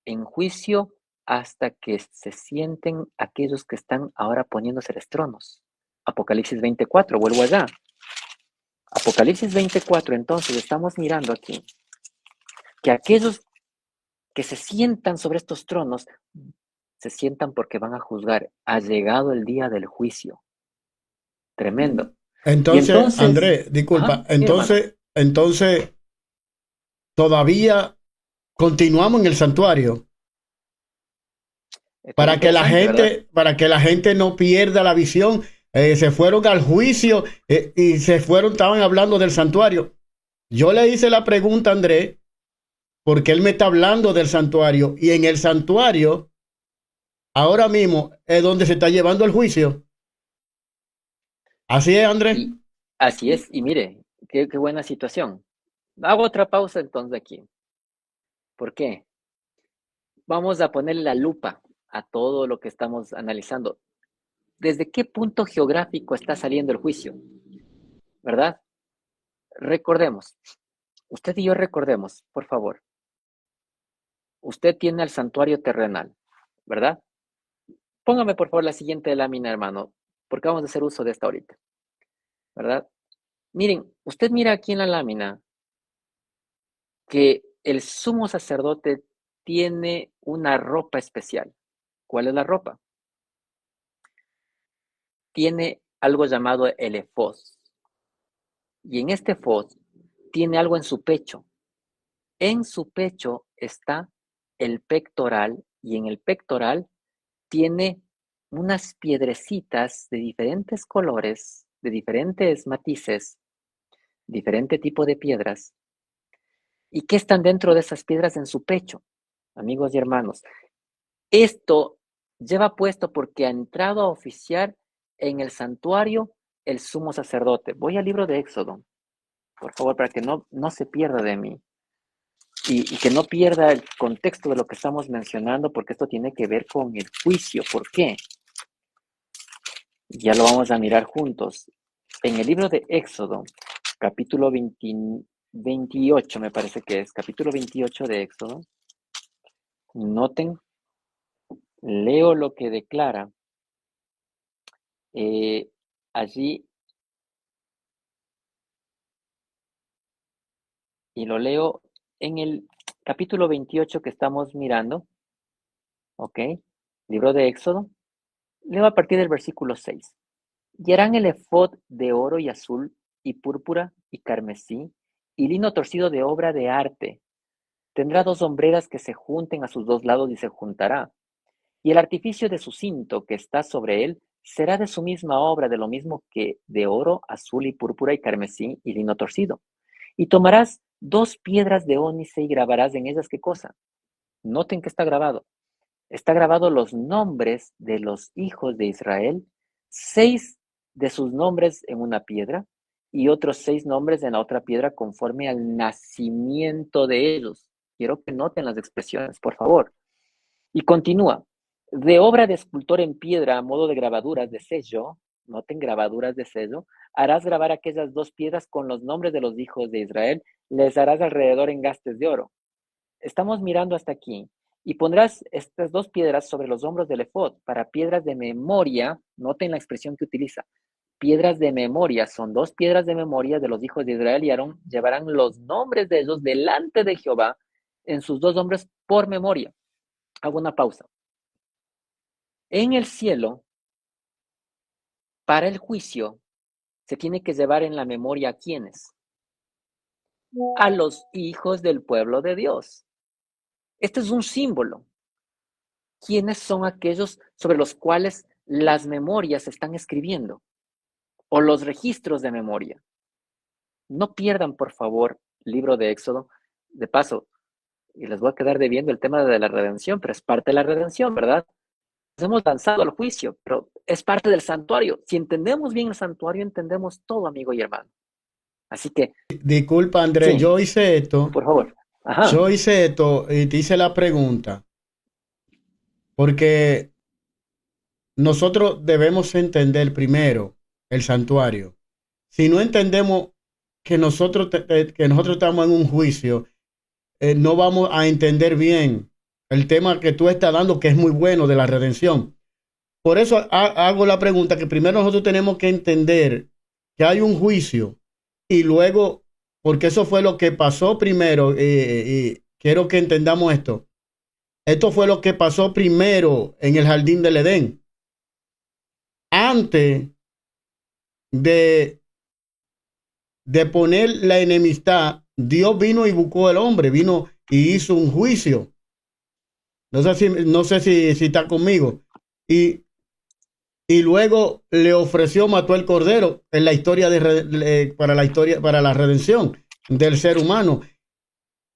[SPEAKER 3] en juicio hasta que se sienten aquellos que están ahora poniéndose los tronos. Apocalipsis 24, vuelvo allá. Apocalipsis 24, entonces estamos mirando aquí que aquellos que se sientan sobre estos tronos se sientan porque van a juzgar. Ha llegado el día del juicio. Tremendo. Y
[SPEAKER 1] Entonces,
[SPEAKER 3] entonces,
[SPEAKER 1] Andrés, disculpa,
[SPEAKER 3] mi hermano,
[SPEAKER 1] entonces todavía continuamos en el santuario
[SPEAKER 3] esto es interesante, ¿verdad?
[SPEAKER 1] para que la gente no pierda la visión. Se fueron al juicio y estaban hablando del santuario. Yo le hice la pregunta a Andrés porque él me está hablando del santuario y en el santuario ahora mismo es donde se está llevando el juicio. Así es, Andrés.
[SPEAKER 3] Y así es, y mire, qué buena situación. Hago otra pausa entonces aquí. ¿Por qué? Vamos a ponerle la lupa a todo lo que estamos analizando. ¿Desde qué punto geográfico está saliendo el juicio? ¿Verdad? Recordemos, usted y yo recordemos, por favor. Usted tiene el santuario terrenal, ¿verdad? Póngame por favor la siguiente lámina, hermano, porque vamos a hacer uso de esta ahorita, ¿verdad? Miren, usted mira aquí en la lámina que el sumo sacerdote tiene una ropa especial. ¿Cuál es la ropa? Tiene algo llamado el efod. Y en este efod tiene algo en su pecho. En su pecho está el pectoral y en el pectoral tiene unas piedrecitas de diferentes colores, de diferentes matices, diferente tipo de piedras. ¿Y qué están dentro de esas piedras en su pecho? Amigos y hermanos, esto lleva puesto porque ha entrado a oficiar en el santuario el sumo sacerdote. Voy al libro de Éxodo, por favor, para que no se pierda de mí y que no pierda el contexto de lo que estamos mencionando, porque esto tiene que ver con el juicio. ¿Por qué? Ya lo vamos a mirar juntos. En el libro de Éxodo, capítulo 28, me parece que es, capítulo 28 de Éxodo, noten, leo lo que declara allí y lo leo en el capítulo 28 que estamos mirando, ¿ok? Libro de Éxodo, leo a partir del versículo 6. Y harán el efod de oro y azul y púrpura y carmesí y lino torcido de obra de arte. Tendrá 2 hombreras que se junten a sus 2 lados y se juntará. Y el artificio de su cinto que está sobre él será de su misma obra, de lo mismo que de oro, azul y púrpura y carmesí y lino torcido. Y tomarás 2 piedras de ónice y grabarás en ellas, ¿qué cosa? Noten que está grabado. Está grabado los nombres de los hijos de Israel, 6 de sus nombres en una piedra y otros 6 nombres en la otra piedra conforme al nacimiento de ellos. Quiero que noten las expresiones, por favor. Y continúa. De obra de escultor en piedra a modo de grabaduras de sello, noten grabaduras de sello, harás grabar aquellas 2 piedras con los nombres de los hijos de Israel, les harás alrededor engastes de oro. Estamos mirando hasta aquí. Y pondrás estas 2 piedras sobre los hombros del efod para piedras de memoria. Noten la expresión que utiliza. Piedras de memoria. Son 2 piedras de memoria de los hijos de Israel y Aarón llevarán los nombres de ellos delante de Jehová en sus 2 hombres por memoria. Hago una pausa. En el cielo, para el juicio, se tiene que llevar en la memoria a quiénes. A los hijos del pueblo de Dios. Este es un símbolo. ¿Quiénes son aquellos sobre los cuales las memorias se están escribiendo? O los registros de memoria. No pierdan, por favor, libro de Éxodo. De paso, y les voy a quedar debiendo el tema de la redención, pero es parte de la redención, ¿verdad? Nos hemos lanzado al juicio, pero es parte del santuario. Si entendemos bien el santuario, entendemos todo, amigo y hermano. Así que,
[SPEAKER 1] Disculpa, Andrés,
[SPEAKER 3] sí, por favor. Ajá.
[SPEAKER 1] yo hice esto y te hice la pregunta porque nosotros debemos entender primero el santuario. Si no entendemos que que nosotros estamos en un juicio, no vamos a entender bien el tema que tú estás dando, que es muy bueno, de la redención. Por eso hago la pregunta, que primero nosotros tenemos que entender que hay un juicio y luego, porque eso fue lo que pasó primero, y quiero que entendamos esto. Esto fue lo que pasó primero en el jardín del Edén. Antes de, de poner la enemistad, Dios vino y buscó al hombre, vino y hizo un juicio. No sé si está conmigo. Y, y luego le ofreció, mató el cordero en la historia para la historia, para la redención del ser humano.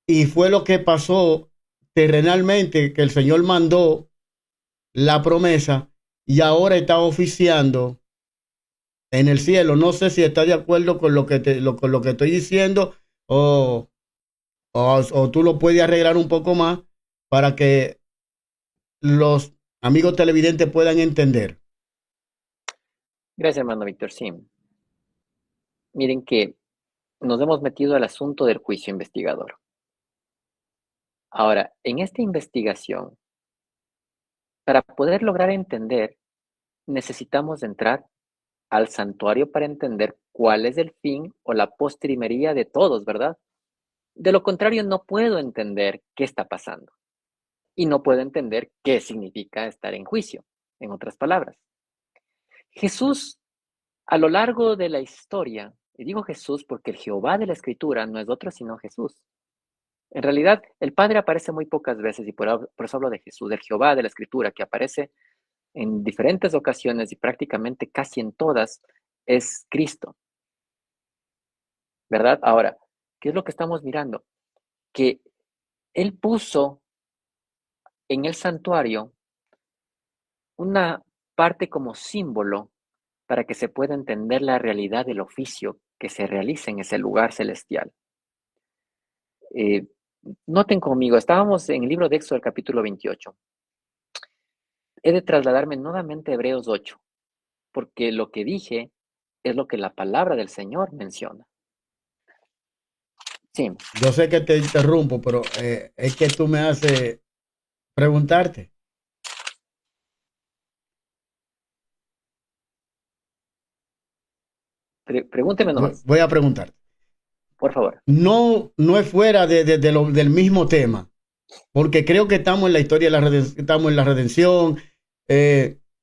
[SPEAKER 1] Y fue lo que pasó terrenalmente, que el Señor mandó la promesa y ahora está oficiando en el cielo. No sé si está de acuerdo con lo que con lo que estoy diciendo, o, o tú lo puedes arreglar un poco más para que los amigos televidentes puedan entender.
[SPEAKER 3] Gracias, hermano Víctor. Sí, miren que nos hemos metido al asunto del juicio investigador. Ahora, en esta investigación, para poder lograr entender, necesitamos entrar al santuario para entender cuál es el fin o la postrimería de todos, ¿verdad? De lo contrario, no puedo entender qué está pasando y no puedo entender qué significa estar en juicio, en otras palabras. Jesús, a lo largo de la historia, y digo Jesús porque el Jehová de la Escritura no es otro sino Jesús. En realidad, el Padre aparece muy pocas veces y por eso hablo de Jesús, del Jehová de la Escritura, que aparece en diferentes ocasiones y prácticamente casi en todas, es Cristo, ¿verdad? Ahora, ¿qué es lo que estamos mirando? Que Él puso en el santuario una parte como símbolo para que se pueda entender la realidad del oficio que se realiza en ese lugar celestial. Eh, Noten conmigo, estábamos en el libro de Éxodo, el capítulo 28. He de trasladarme nuevamente a Hebreos 8, porque lo que dije es lo que la palabra del Señor menciona. Sí,
[SPEAKER 1] Yo sé que te interrumpo, pero es que tú me haces preguntarte.
[SPEAKER 3] pregúnteme nomás,
[SPEAKER 1] Voy a preguntarte.
[SPEAKER 3] por favor.
[SPEAKER 1] No, no es fuera del mismo tema, porque creo que estamos en la historia de la redención, estamos en la redención,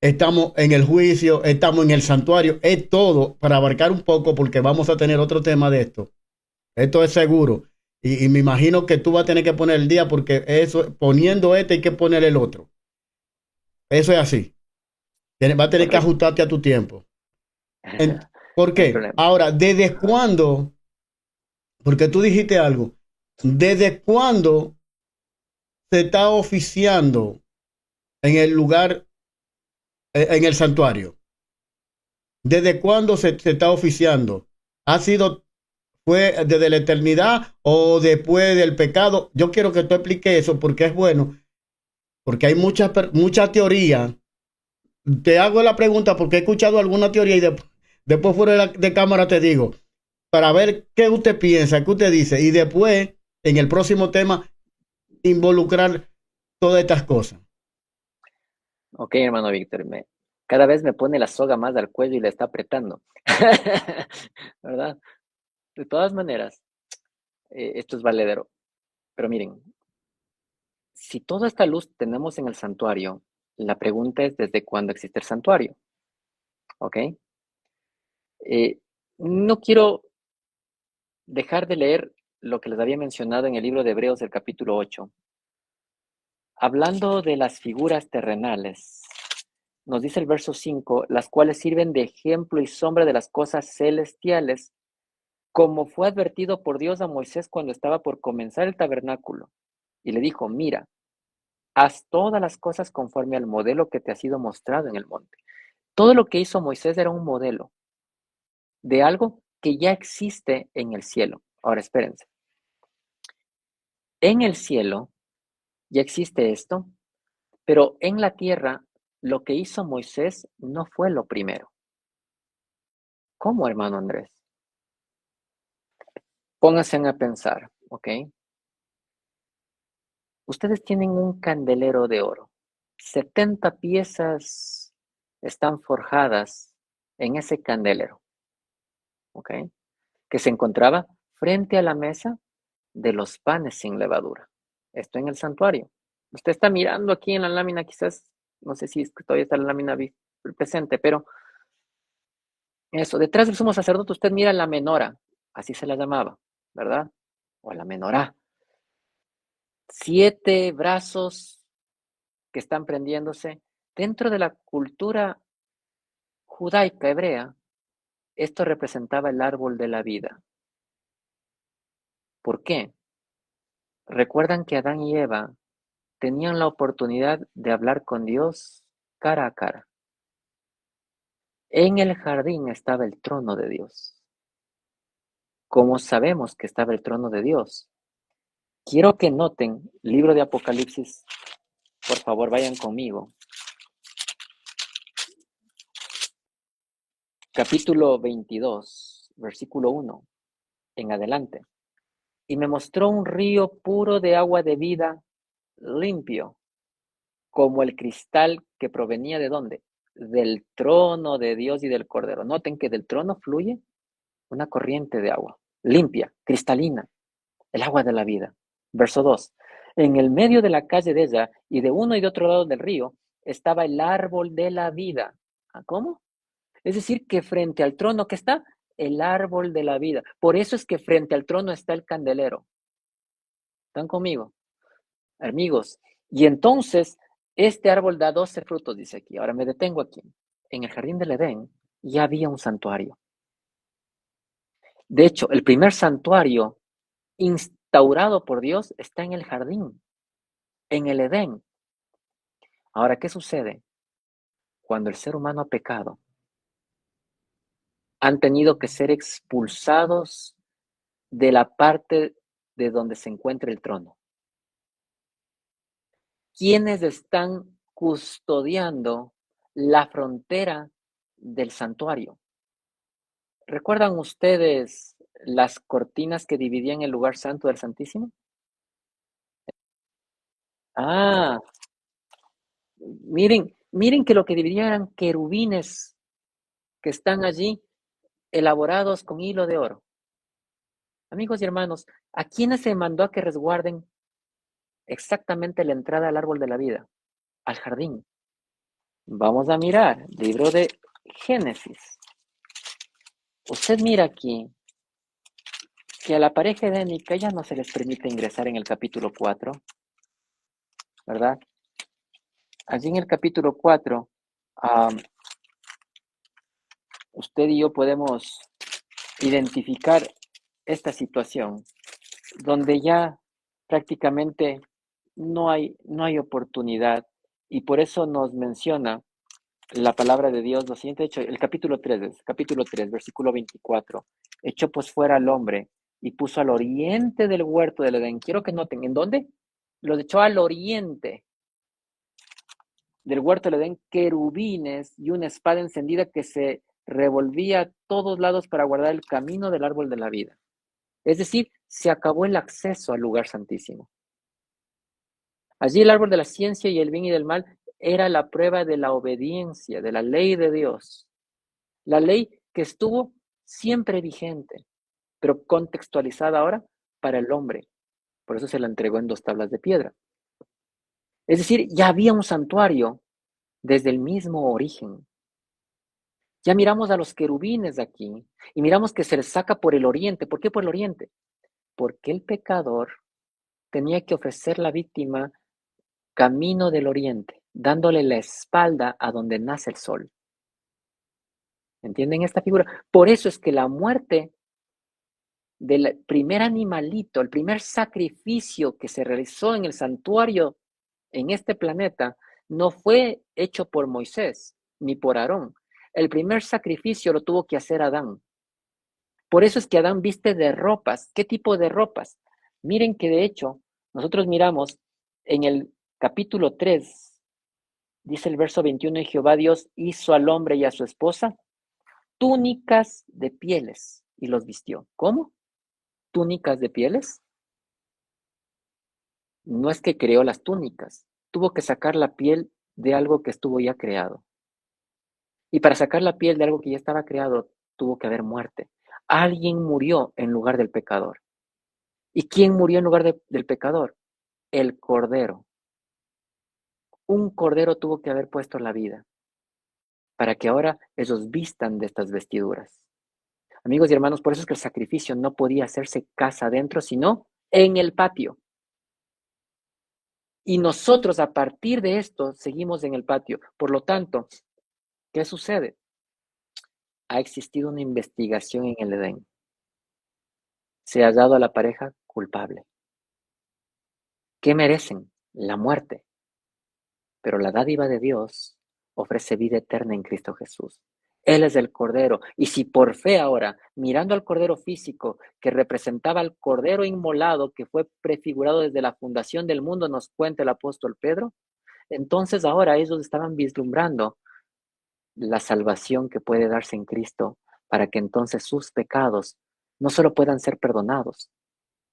[SPEAKER 1] estamos en el juicio, estamos en el santuario, es todo para abarcar un poco, porque vamos a tener otro tema de esto. Esto es seguro. Y me imagino que tú vas a tener que poner el día, porque eso, poniendo este hay que poner el otro. Eso es así. Va a tener que
[SPEAKER 3] Correcto.
[SPEAKER 1] ajustarte a tu tiempo. ¿Por
[SPEAKER 3] No hay
[SPEAKER 1] qué?
[SPEAKER 3] problema.
[SPEAKER 1] Ahora, ¿desde cuándo? Porque tú dijiste algo. ¿Desde cuándo se está oficiando en el lugar, en el santuario? ¿Desde cuándo se está oficiando? ¿Fue desde la eternidad o después del pecado? Yo quiero que tú expliques eso, porque es bueno, porque hay mucha teoría. Te hago la pregunta porque he escuchado alguna teoría y después fuera de cámara te digo, para ver qué usted piensa, qué usted dice, y después, en el próximo tema, involucrar todas estas cosas.
[SPEAKER 3] Ok, hermano Víctor, cada vez me pone la soga más al cuello y le está apretando. ¿Verdad? De todas maneras, esto es valedero. Pero miren, si toda esta luz tenemos en el santuario, la pregunta es ¿desde cuándo existe el santuario? ¿Ok? No quiero dejar de leer lo que les había mencionado en el libro de Hebreos del capítulo 8. Hablando de las figuras terrenales, nos dice el verso 5, las cuales sirven de ejemplo y sombra de las cosas celestiales, como fue advertido por Dios a Moisés cuando estaba por comenzar el tabernáculo. Y le dijo, mira, haz todas las cosas conforme al modelo que te ha sido mostrado en el monte. Todo lo que hizo Moisés era un modelo de algo que ya existe en el cielo. Ahora espérense. En el cielo ya existe esto, pero en la tierra lo que hizo Moisés no fue lo primero. ¿Cómo, hermano Andrés? Pónganse a pensar, ¿ok? Ustedes tienen un candelero de oro. 70 piezas están forjadas en ese candelero, ¿ok? Que se encontraba frente a la mesa de los panes sin levadura. Esto en el santuario. Usted está mirando aquí en la lámina, quizás, no sé si es que todavía está la lámina presente, pero eso, detrás del sumo sacerdote usted mira la menora, así se la llamaba, ¿verdad? O la menorá. 7 brazos que están prendiéndose. Dentro de la cultura judaica hebrea, esto representaba el árbol de la vida. ¿Por qué? Recuerdan que Adán y Eva tenían la oportunidad de hablar con Dios cara a cara. En el jardín estaba el trono de Dios. ¿Cómo sabemos que estaba el trono de Dios? Quiero que noten, libro de Apocalipsis, por favor vayan conmigo. Capítulo 22, versículo 1, en adelante. Y me mostró un río puro de agua de vida, limpio, como el cristal que provenía ¿de dónde? Del trono de Dios y del Cordero. Noten que del trono fluye una corriente de agua, limpia, cristalina, el agua de la vida. Verso 2. En el medio de la calle de ella y de uno y de otro lado del río estaba el árbol de la vida. ¿Cómo? Es decir, que frente al trono, ¿qué está? El árbol de la vida. Por eso es que frente al trono está el candelero. ¿Están conmigo? Amigos. Y entonces, este árbol da 12 frutos, dice aquí. Ahora me detengo aquí. En el jardín del Edén ya había un santuario. De hecho, el primer santuario instaurado por Dios está en el jardín, en el Edén. Ahora, ¿qué sucede? Cuando el ser humano ha pecado, han tenido que ser expulsados de la parte de donde se encuentra el trono. ¿Quiénes están custodiando la frontera del santuario? ¿Recuerdan ustedes las cortinas que dividían el lugar santo del Santísimo? Ah, miren que lo que dividían eran querubines que están allí elaborados con hilo de oro. Amigos y hermanos, ¿a quiénes se mandó a que resguarden exactamente la entrada al árbol de la vida? Al jardín. Vamos a mirar, libro de Génesis. Usted mira aquí que a la pareja edénica ya no se les permite ingresar en el capítulo 4, ¿verdad? Allí en el capítulo 4, usted y yo podemos identificar esta situación donde ya prácticamente no hay oportunidad, y por eso nos menciona la palabra de Dios lo siguiente. De hecho, el capítulo 3, versículo 24, echó pues fuera al hombre y puso al oriente del huerto del Edén. Quiero que noten, ¿en dónde? Lo echó al oriente del huerto del Edén, querubines y una espada encendida que se revolvía a todos lados para guardar el camino del árbol de la vida. Es decir, se acabó el acceso al lugar santísimo. Allí el árbol de la ciencia y el bien y del mal era la prueba de la obediencia, de la ley de Dios. La ley que estuvo siempre vigente, pero contextualizada ahora para el hombre. Por eso se la entregó en 2 tablas de piedra. Es decir, ya había un santuario desde el mismo origen. Ya miramos a los querubines aquí y miramos que se les saca por el oriente. ¿Por qué por el oriente? Porque el pecador tenía que ofrecer la víctima camino del oriente, dándole la espalda a donde nace el sol. ¿Entienden esta figura? Por eso es que la muerte del primer animalito, el primer sacrificio que se realizó en el santuario en este planeta, no fue hecho por Moisés ni por Aarón. El primer sacrificio lo tuvo que hacer Adán. Por eso es que Adán viste de ropas. ¿Qué tipo de ropas? Miren que de hecho, nosotros miramos en el capítulo 3, dice el verso 21, y Jehová Dios hizo al hombre y a su esposa túnicas de pieles y los vistió. ¿Cómo? túnicas de pieles? No es que creó las túnicas, tuvo que sacar la piel de algo que estuvo ya creado. Y para sacar la piel de algo que ya estaba creado, tuvo que haber muerte. Alguien murió en lugar del pecador. ¿Y quién murió en lugar del pecador? El Cordero. Un Cordero tuvo que haber puesto la vida para que ahora ellos vistan de estas vestiduras. Amigos y hermanos, por eso es que el sacrificio no podía hacerse casa adentro, sino en el patio. Y nosotros a partir de esto seguimos en el patio. Por lo tanto, ¿qué sucede? Ha existido una investigación en el Edén. Se ha dado a la pareja culpable. ¿Qué merecen? La muerte. Pero la dádiva de Dios ofrece vida eterna en Cristo Jesús. Él es el Cordero. Y si por fe ahora, mirando al Cordero físico, que representaba al Cordero inmolado, que fue prefigurado desde la fundación del mundo, nos cuenta el apóstol Pedro, entonces ahora ellos estaban vislumbrando la salvación que puede darse en Cristo para que entonces sus pecados no solo puedan ser perdonados,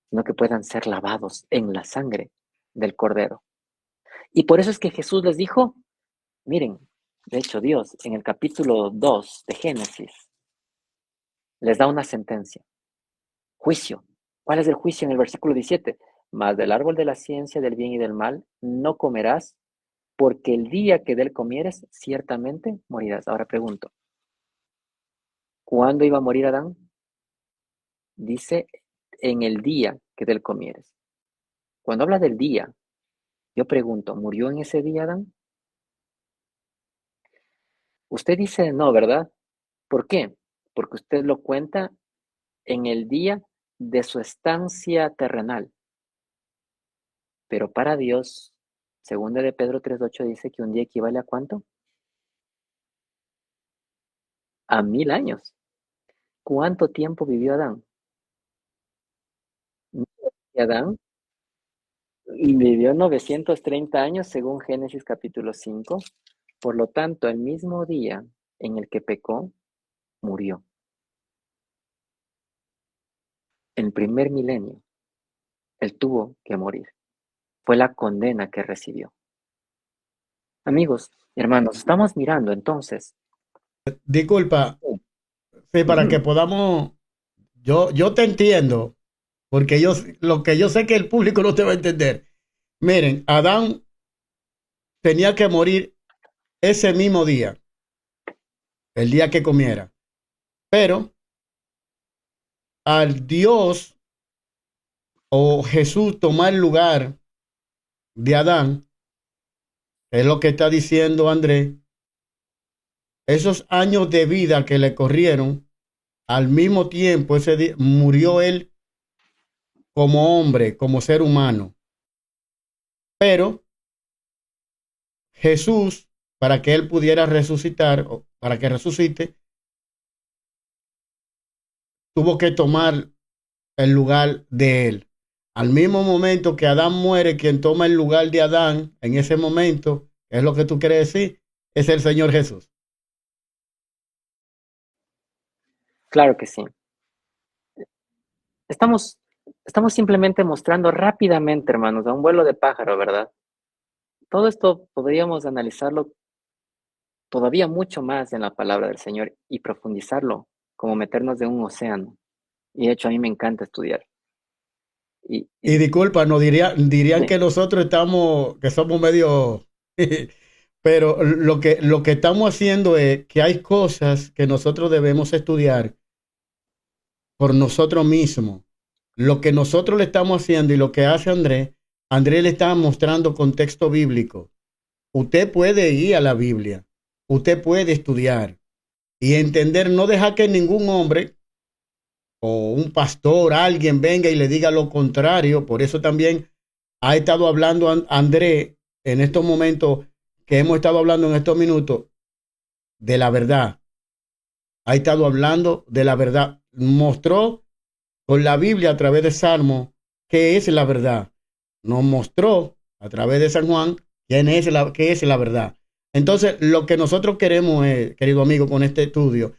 [SPEAKER 3] sino que puedan ser lavados en la sangre del Cordero. Y por eso es que Jesús les dijo, miren, de hecho Dios en el capítulo 2 de Génesis les da una sentencia, juicio. ¿Cuál es el juicio en el versículo 17? Mas del árbol de la ciencia del bien y del mal no comerás, porque el día que de él comieres, ciertamente morirás. Ahora pregunto, ¿cuándo iba a morir Adán? Dice, en el día que de él comieres. Cuando habla del día, yo pregunto, ¿murió en ese día Adán? Usted dice no, ¿verdad? ¿Por qué? Porque usted lo cuenta en el día de su estancia terrenal. Pero para Dios, según de Pedro 3:8 dice que un día equivale ¿a cuánto? A 1000 años. ¿Cuánto tiempo vivió Adán? Adán vivió 930 años según Génesis capítulo 5. Por lo tanto, el mismo día en el que pecó, murió. En el primer milenio, él tuvo que morir. Fue la condena que recibió. Amigos, hermanos, estamos mirando entonces.
[SPEAKER 1] Disculpa, sí, para que podamos, yo te entiendo, porque lo que yo sé que el público no te va a entender. Miren, Adán tenía que morir ese mismo día, el día que comiera. Pero al Dios o Jesús tomar el lugar de Adán, es lo que está diciendo Andrés, esos años de vida que le corrieron, al mismo tiempo ese día murió él como hombre, como ser humano. Pero Jesús, para que él pudiera resucitar, o para que resucite, tuvo que tomar el lugar de él. Al mismo momento que Adán muere, quien toma el lugar de Adán, en ese momento, es lo que tú quieres decir, es el Señor Jesús.
[SPEAKER 3] Claro que sí. Estamos simplemente mostrando rápidamente, hermanos, a un vuelo de pájaro, ¿verdad? Todo esto podríamos analizarlo todavía mucho más en la palabra del Señor y profundizarlo, como meternos en un océano. Y de hecho a mí me encanta estudiar.
[SPEAKER 1] Y disculpa, no dirían
[SPEAKER 3] sí.
[SPEAKER 1] que nosotros que somos medio, pero lo que estamos haciendo es que hay cosas que nosotros debemos estudiar por nosotros mismos. Lo que nosotros le estamos haciendo y lo que hace Andrés le está mostrando contexto bíblico. Usted puede ir a la Biblia, usted puede estudiar y entender, no dejar que ningún hombre o un pastor, alguien venga y le diga lo contrario. Por eso también ha estado hablando Andrés en estos momentos, que hemos estado hablando en estos minutos, de la verdad. Ha estado hablando de la verdad. Mostró con la Biblia a través de Salmo qué es la verdad. Nos mostró a través de San Juan qué es la verdad. Entonces, lo que nosotros queremos, querido amigo, con este estudio,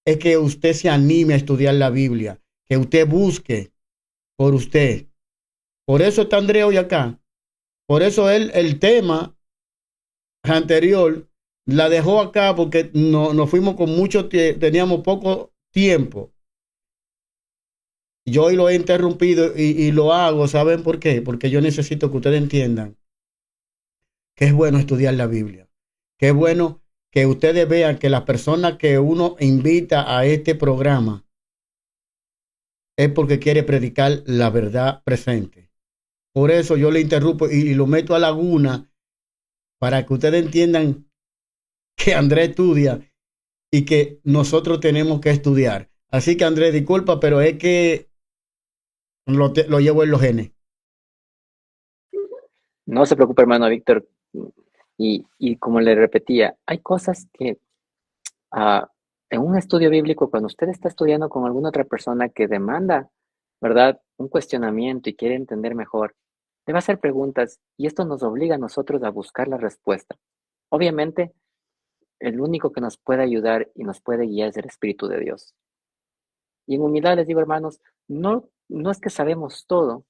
[SPEAKER 1] es que usted se anime a estudiar la Biblia, que usted busque por usted. Por eso está André hoy acá. Por eso él, el tema anterior la dejó acá porque no, nos fuimos con mucho tiempo, teníamos poco tiempo. Yo hoy lo he interrumpido y lo hago, ¿saben por qué? Porque yo necesito que ustedes entiendan que es bueno estudiar la Biblia, que es bueno que ustedes vean que las personas que uno invita a este programa es porque quiere predicar la verdad presente. Por eso yo le interrumpo y lo meto a laguna para que ustedes entiendan que Andrés estudia y que nosotros tenemos que estudiar. Así que Andrés, disculpa, pero es que lo llevo en los genes.
[SPEAKER 3] No se preocupe, hermano Víctor. Y como le repetía, hay cosas que ah, en un estudio bíblico, cuando usted está estudiando con alguna otra persona que demanda, ¿verdad?, un cuestionamiento y quiere entender mejor, le va a hacer preguntas y esto nos obliga a nosotros a buscar la respuesta. Obviamente, el único que nos puede ayudar y nos puede guiar es el Espíritu de Dios. Y en humildad les digo, hermanos, no es que sabemos todo.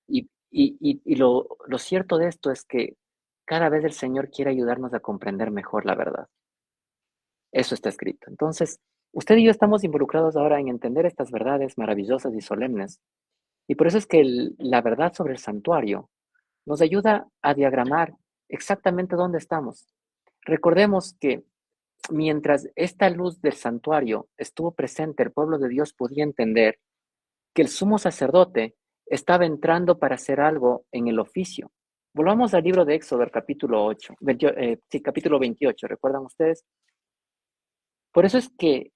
[SPEAKER 3] Y lo cierto de esto es que cada vez el Señor quiere ayudarnos a comprender mejor la verdad. Eso está escrito. Entonces, usted y yo estamos involucrados ahora en entender estas verdades maravillosas y solemnes. Y por eso es que la verdad sobre el santuario nos ayuda a diagramar exactamente dónde estamos. Recordemos que mientras esta luz del santuario estuvo presente, el pueblo de Dios podía entender que el sumo sacerdote estaba entrando para hacer algo en el oficio. Volvamos al libro de Éxodo, el capítulo 8, capítulo 28, ¿recuerdan ustedes? Por eso es que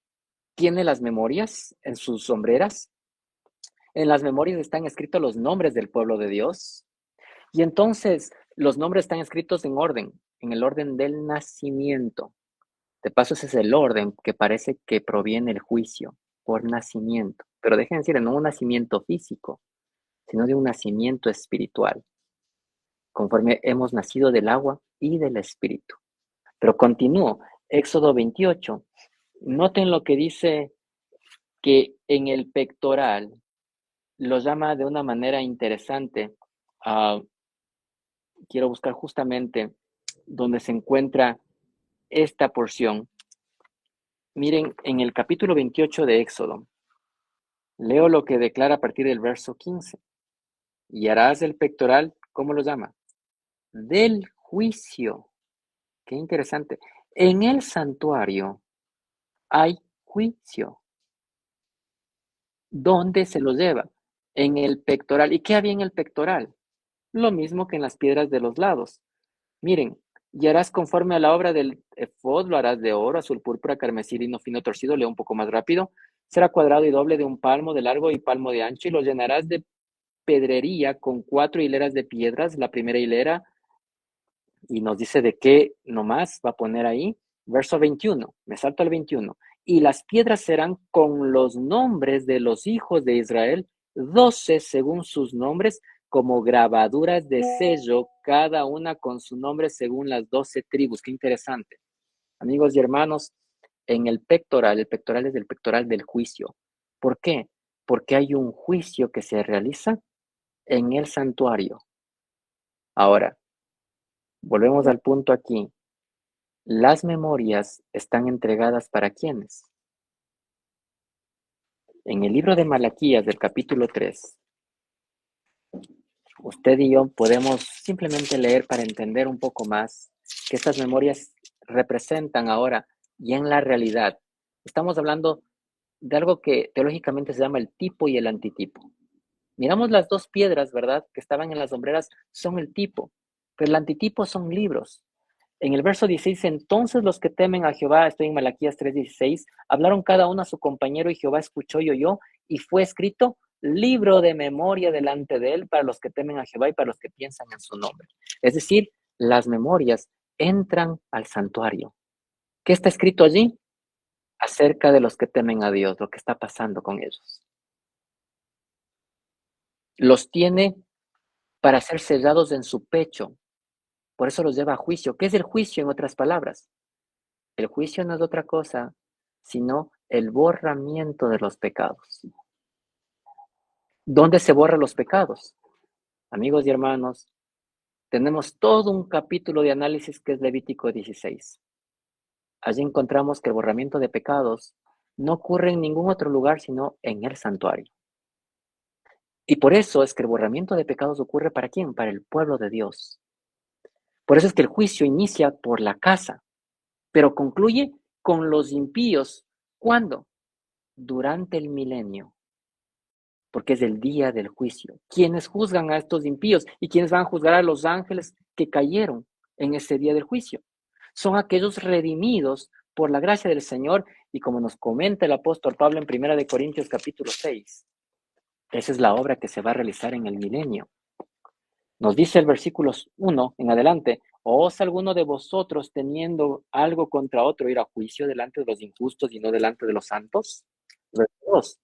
[SPEAKER 3] tiene las memorias en sus sombreras. En las memorias están escritos los nombres del pueblo de Dios. Y entonces los nombres están escritos en el orden del nacimiento. De paso, ese es el orden que parece que proviene el juicio por nacimiento. Pero dejen decir, no un nacimiento físico, sino de un nacimiento espiritual, conforme hemos nacido del agua y del espíritu. Pero continúo, Éxodo 28. Noten lo que dice que en el pectoral lo llama de una manera interesante. Quiero buscar justamente donde se encuentra esta porción. Miren, en el capítulo 28 de Éxodo, leo lo que declara a partir del verso 15. Y harás el pectoral, ¿cómo lo llama? Del juicio. Qué interesante. En el santuario hay juicio. ¿Dónde se lo lleva? En el pectoral. ¿Y qué había en el pectoral? Lo mismo que en las piedras de los lados. Miren, y harás conforme a la obra del efod, lo harás de oro, azul, púrpura, carmesí, lino fino torcido, leo un poco más rápido. Será cuadrado y doble de 1 palmo de largo y palmo de ancho, y lo llenarás de pedrería con 4 hileras de piedras. La primera hilera, y nos dice de qué nomás va a poner ahí. Verso 21, me salto al 21. Y las piedras serán con los nombres de los hijos de Israel, 12 según sus nombres, como grabaduras de sello, cada una con su nombre según las 12 tribus. Qué interesante. Amigos y hermanos, en el pectoral es el pectoral del juicio. ¿Por qué? Porque hay un juicio que se realiza en el santuario. Ahora, volvemos al punto aquí. Las memorias están entregadas ¿para quiénes? En el libro de Malaquías del capítulo 3, usted y yo podemos simplemente leer para entender un poco más que estas memorias representan ahora y en la realidad. Estamos hablando de algo que teológicamente se llama el tipo y el antitipo. Miramos las dos piedras, ¿verdad?, que estaban en las sombreras, son el tipo, pero el antitipo son libros. En el verso 16, entonces los que temen a Jehová, estoy en Malaquías 3:16, hablaron cada uno a su compañero y Jehová escuchó y oyó, y fue escrito libro de memoria delante de él para los que temen a Jehová y para los que piensan en su nombre. Es decir, las memorias entran al santuario. ¿Qué está escrito allí? Acerca de los que temen a Dios, lo que está pasando con ellos. Los tiene para ser sellados en su pecho. Por eso los lleva a juicio. ¿Qué es el juicio, en otras palabras? El juicio no es otra cosa, sino el borramiento de los pecados. ¿Dónde se borran los pecados? Amigos y hermanos, tenemos todo un capítulo de análisis que es Levítico 16. Allí encontramos que el borramiento de pecados no ocurre en ningún otro lugar sino en el santuario. Y por eso es que el borramiento de pecados ocurre ¿para quién? Para el pueblo de Dios. Por eso es que el juicio inicia por la casa, pero concluye con los impíos. ¿Cuándo? Durante el milenio, porque es el día del juicio. ¿Quiénes juzgan a estos impíos y quiénes van a juzgar a los ángeles que cayeron en ese día del juicio? Son aquellos redimidos por la gracia del Señor, y como nos comenta el apóstol Pablo en 1 Corintios capítulo 6, esa es la obra que se va a realizar en el milenio. Nos dice el versículo 1 en adelante: ¿o osa alguno de vosotros, teniendo algo contra otro, ir a juicio delante de los injustos y no delante de los santos? Verso 2.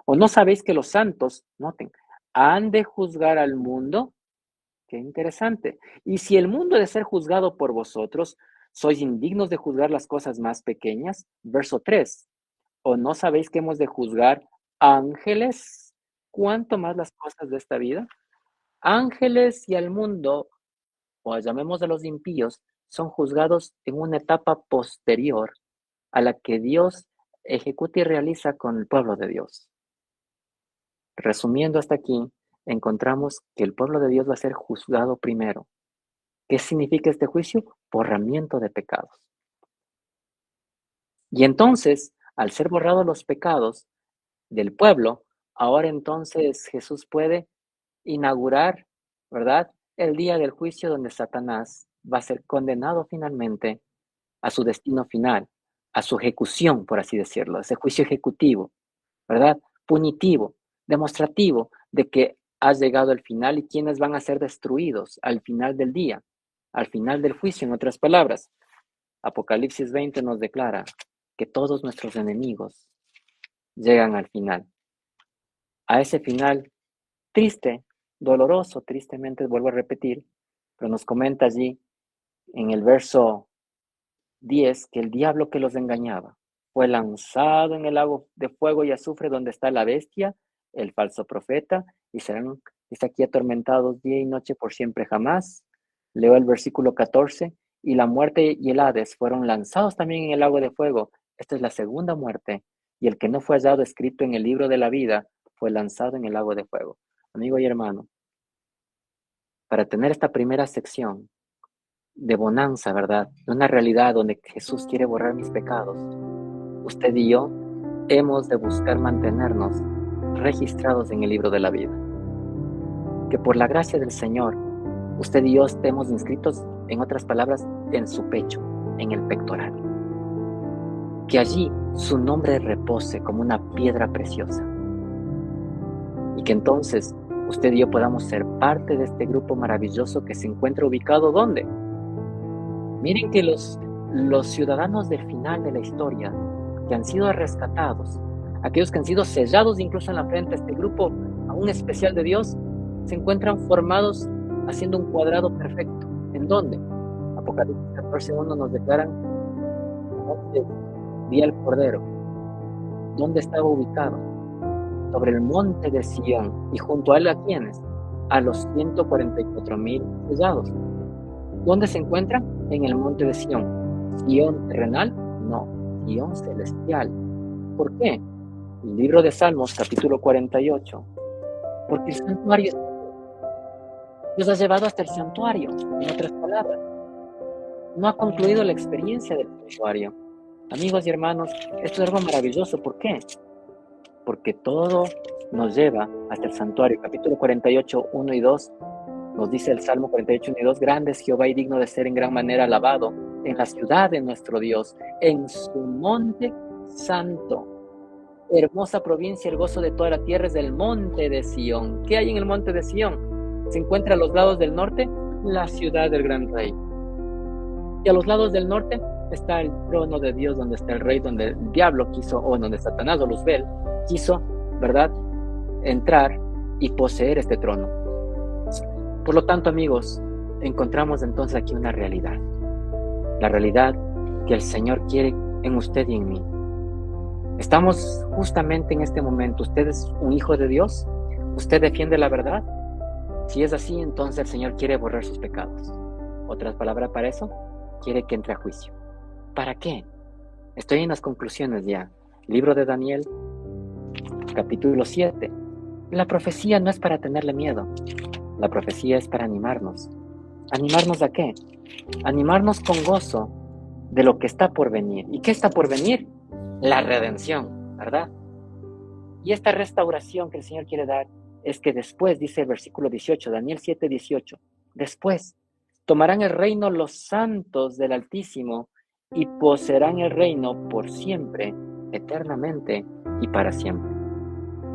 [SPEAKER 3] ¿O no sabéis que los santos, noten, han de juzgar al mundo? Qué interesante. Y si el mundo ha de ser juzgado por vosotros, ¿sois indignos de juzgar las cosas más pequeñas? Verso 3. ¿O no sabéis que hemos de juzgar ángeles? ¿Cuánto más las cosas de esta vida? Ángeles y al mundo, o llamemos a los impíos, son juzgados en una etapa posterior a la que Dios ejecuta y realiza con el pueblo de Dios. Resumiendo hasta aquí, encontramos que el pueblo de Dios va a ser juzgado primero. ¿Qué significa este juicio? Borramiento de pecados. Y entonces, al ser borrados los pecados del pueblo, ahora entonces Jesús puede inaugurar, ¿verdad?, el día del juicio donde Satanás va a ser condenado finalmente a su destino final, a su ejecución, por así decirlo, ese juicio ejecutivo, ¿verdad?, punitivo, demostrativo de que has llegado al final y quienes van a ser destruidos al final del día, al final del juicio. En otras palabras, Apocalipsis 20 nos declara que todos nuestros enemigos llegan al final, a ese final triste, doloroso, tristemente, vuelvo a repetir, pero nos comenta allí en el verso 10 que el diablo que los engañaba fue lanzado en el lago de fuego y azufre donde está la bestia, el falso profeta, y serán, dice aquí, atormentados día y noche por siempre jamás. Leo el versículo 14, y la muerte y el Hades fueron lanzados también en el lago de fuego. Esta es la segunda muerte, y el que no fue hallado escrito en el libro de la vida fue lanzado en el lago de fuego. Amigo y hermano, para tener esta primera sección de bonanza, ¿verdad?, de una realidad donde Jesús quiere borrar mis pecados, usted y yo hemos de buscar mantenernos registrados en el libro de la vida. Que por la gracia del Señor, usted y yo estemos inscritos, en otras palabras, en su pecho, en el pectoral. Que allí su nombre repose como una piedra preciosa. Y que entonces usted y yo podamos ser parte de este grupo maravilloso que se encuentra ubicado ¿dónde? Miren que los ciudadanos del final de la historia, que han sido rescatados, aquellos que han sido sellados incluso en la frente, este grupo aún especial de Dios, se encuentran formados haciendo un cuadrado perfecto. ¿En dónde? Apocalipsis 14:1 nos declaran: entonces vi al Cordero. ¿Dónde estaba ubicado? Sobre el monte de Sión, y junto a él, ¿a quiénes? A los 144,000 sellados. ¿Dónde se encuentra? En el monte de Sión. ¿Sión terrenal? No, Sión celestial. ¿Por qué? El libro de Salmos, capítulo 48. Porque el santuario está. Dios ha llevado hasta el santuario, en otras palabras. No ha concluido la experiencia del santuario. Amigos y hermanos, esto es algo maravilloso. ¿Por qué? Porque todo nos lleva hasta el santuario. Capítulo 48, 1 y 2, nos dice el Salmo 48, 1 y 2: grande es Jehová y digno de ser en gran manera alabado en la ciudad de nuestro Dios, en su monte santo. Hermosa provincia, el gozo de toda la tierra es del monte de Sión. ¿Qué hay en el monte de Sión? Se encuentra a los lados del norte la ciudad del gran rey. Y a los lados del norte está el trono de Dios, donde está el rey, donde el diablo quiso, o donde Satanás o Luzbel quiso, ¿verdad?, entrar y poseer este trono. Por lo tanto, amigos, encontramos entonces aquí una realidad. La realidad que el Señor quiere en usted y en mí. Estamos justamente en este momento. ¿Usted es un hijo de Dios? ¿Usted defiende la verdad? Si es así, entonces el Señor quiere borrar sus pecados. Otras palabras para eso, quiere que entre a juicio. ¿Para qué? Estoy en las conclusiones ya. Libro de Daniel, capítulo 7. La profecía no es para tenerle miedo. La profecía es para animarnos. ¿Animarnos a qué? Animarnos con gozo de lo que está por venir. ¿Y qué está por venir? La redención, ¿verdad? Y esta restauración que el Señor quiere dar es que después, dice el versículo 18, Daniel 7, 18, después tomarán el reino los santos del Altísimo y poseerán el reino por siempre, eternamente y para siempre.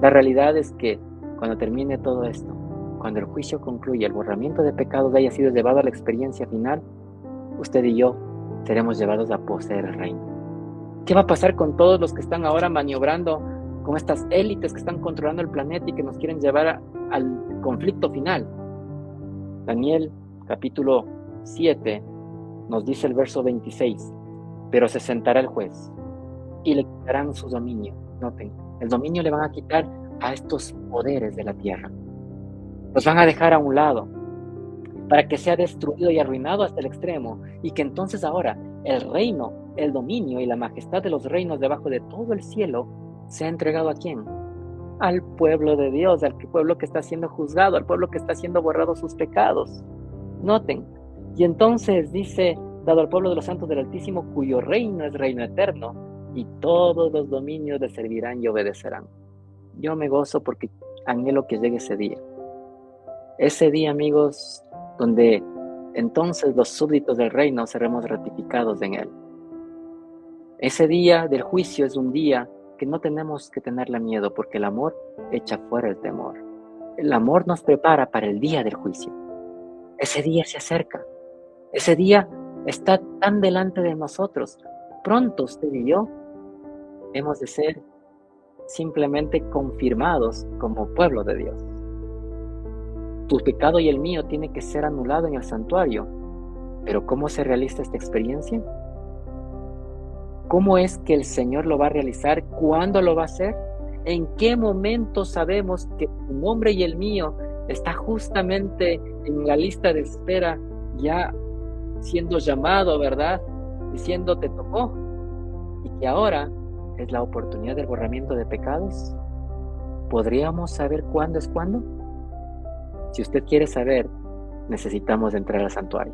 [SPEAKER 3] La realidad es que cuando termine todo esto, cuando el juicio concluya, el borramiento de pecados haya sido llevado a la experiencia final, usted y yo seremos llevados a poseer el reino. ¿Qué va a pasar con todos los que están ahora maniobrando, con estas élites que están controlando el planeta y que nos quieren llevar al conflicto final? Daniel, capítulo 7, nos dice el verso 26, pero se sentará el juez y le quitarán su dominio. Noten, el dominio le van a quitar a estos poderes de la tierra. Los van a dejar a un lado para que sea destruido y arruinado hasta el extremo, y que entonces ahora el reino, el dominio y la majestad de los reinos debajo de todo el cielo sea entregado ¿a quién? Al pueblo de Dios, al pueblo que está siendo juzgado, al pueblo que está siendo borrado sus pecados. Noten, y entonces dice, dado al pueblo de los santos del Altísimo, cuyo reino es reino eterno, y todos los dominios le servirán y obedecerán. Yo me gozo porque anhelo que llegue ese día. Ese día, amigos, donde entonces los súbditos del reino seremos ratificados en él. Ese día del juicio es un día que no tenemos que tenerle miedo, porque el amor echa fuera el temor. El amor nos prepara para el día del juicio. Ese día se acerca. Ese día está tan delante de nosotros. Pronto usted y yo hemos de ser simplemente confirmados como pueblo de Dios. Tu pecado y el mío tiene que ser anulado en el santuario. Pero ¿cómo se realiza esta experiencia? ¿Cómo es que el Señor lo va a realizar? ¿Cuándo lo va a hacer? ¿En qué momento sabemos que tu nombre y el mío está justamente en la lista de espera, ya siendo llamado, ¿verdad? Diciendo te tocó, y que ahora es la oportunidad del borramiento de pecados? ¿Podríamos saber cuándo es cuándo? Si usted quiere saber, necesitamos entrar al santuario.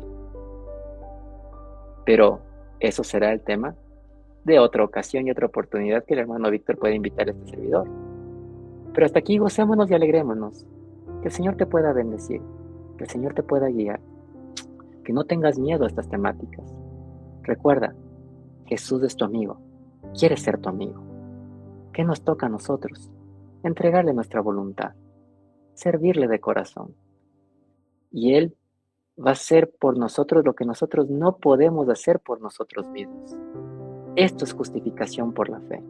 [SPEAKER 3] Pero eso será el tema de otra ocasión y otra oportunidad que el hermano Víctor puede invitar a este servidor. Pero hasta aquí gocémonos y alegrémonos. Que el Señor te pueda bendecir, que el Señor te pueda guiar, que no tengas miedo a estas temáticas. Recuerda, Jesús es tu amigo, quiere ser tu amigo. ¿Qué nos toca a nosotros? Entregarle nuestra voluntad, servirle de corazón. Y Él va a hacer por nosotros lo que nosotros no podemos hacer por nosotros mismos. Esto es justificación por la fe.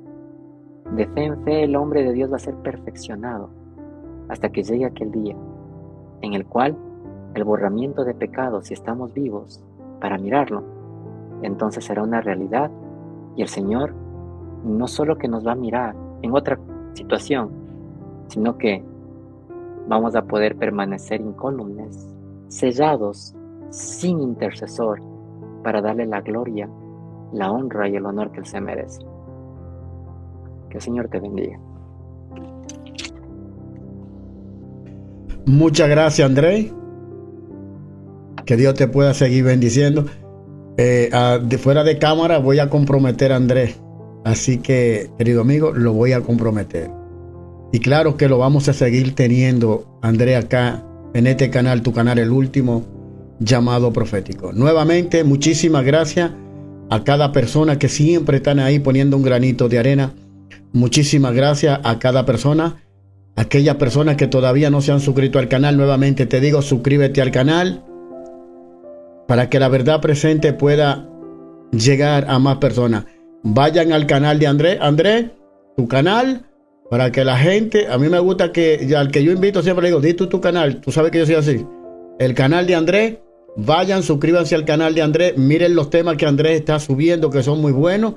[SPEAKER 3] De fe en fe el hombre de Dios va a ser perfeccionado hasta que llegue aquel día en el cual el borramiento de pecados, si estamos vivos para mirarlo, entonces será una realidad, y el Señor no solo que nos va a mirar en otra situación, sino que vamos a poder permanecer incólumes, sellados, sin intercesor, para darle la gloria, la honra y el honor que Él se merece. Que el Señor te bendiga.
[SPEAKER 1] Muchas gracias, Andrés. Que Dios te pueda seguir bendiciendo. De fuera de cámara voy a comprometer a Andrés. Así que, querido amigo, lo voy a comprometer. Y claro que lo vamos a seguir teniendo, Andrés, acá en este canal, tu canal, el último llamado profético. Nuevamente, muchísimas gracias a cada persona que siempre están ahí poniendo un granito de arena. Muchísimas gracias a cada persona. Aquellas personas que todavía no se han suscrito al canal, nuevamente te digo, suscríbete al canal para que la verdad presente pueda llegar a más personas. Vayan al canal de Andrés. Andrés, tu canal, para que la gente, a mí me gusta que al que yo invito siempre le digo, di tú tu canal, tú sabes que yo soy así. El canal de Andrés, vayan, suscríbanse al canal de Andrés, miren los temas que Andrés está subiendo que son muy buenos.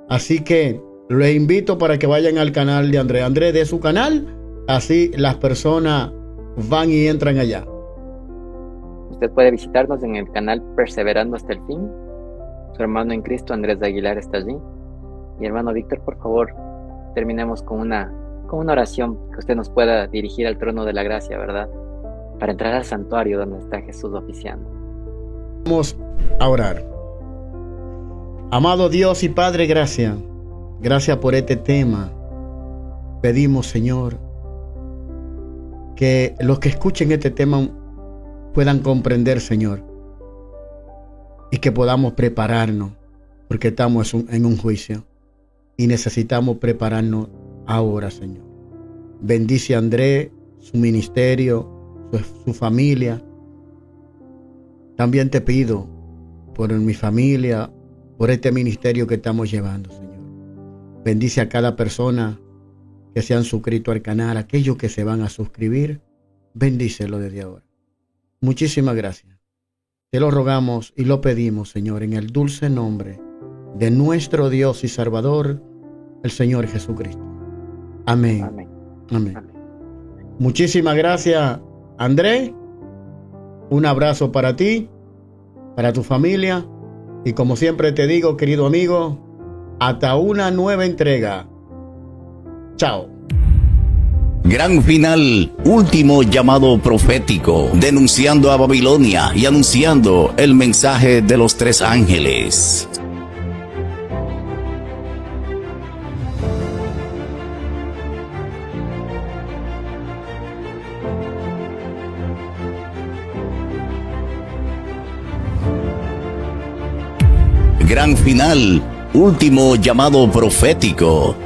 [SPEAKER 1] Así que les invito para que vayan al canal de Andrés. Andrés, de su canal, así las personas van y entran allá.
[SPEAKER 3] Usted puede visitarnos en el canal Perseverando hasta el Fin. Su hermano en Cristo, Andrés de Aguilar, está allí. Y hermano Víctor, por favor, terminemos con una oración que usted nos pueda dirigir al trono de la gracia, ¿verdad? Para entrar al santuario donde está Jesús oficiando.
[SPEAKER 1] Vamos a orar. Amado Dios y Padre, gracias. Gracias por este tema. Pedimos, Señor, que los que escuchen este tema puedan comprender, Señor, y que podamos prepararnos, porque estamos en un juicio y necesitamos prepararnos ahora, Señor. Bendice a Andrés, su ministerio, su familia. También te pido por mi familia, por este ministerio que estamos llevando, Señor. Bendice a cada persona que se han suscrito al canal, aquellos que se van a suscribir, bendícelo desde ahora. Muchísimas gracias. Te lo rogamos y lo pedimos, Señor, en el dulce nombre de nuestro Dios y Salvador, el Señor Jesucristo. Amén.
[SPEAKER 3] Amén.
[SPEAKER 1] Amén.
[SPEAKER 3] Amén.
[SPEAKER 1] Muchísimas gracias, Andrés. Un abrazo para ti, para tu familia. Y como siempre te digo, querido amigo, hasta una nueva entrega. Chao.
[SPEAKER 2] Gran final, último llamado profético, denunciando a Babilonia y anunciando el mensaje de los tres ángeles. Gran final, último llamado profético,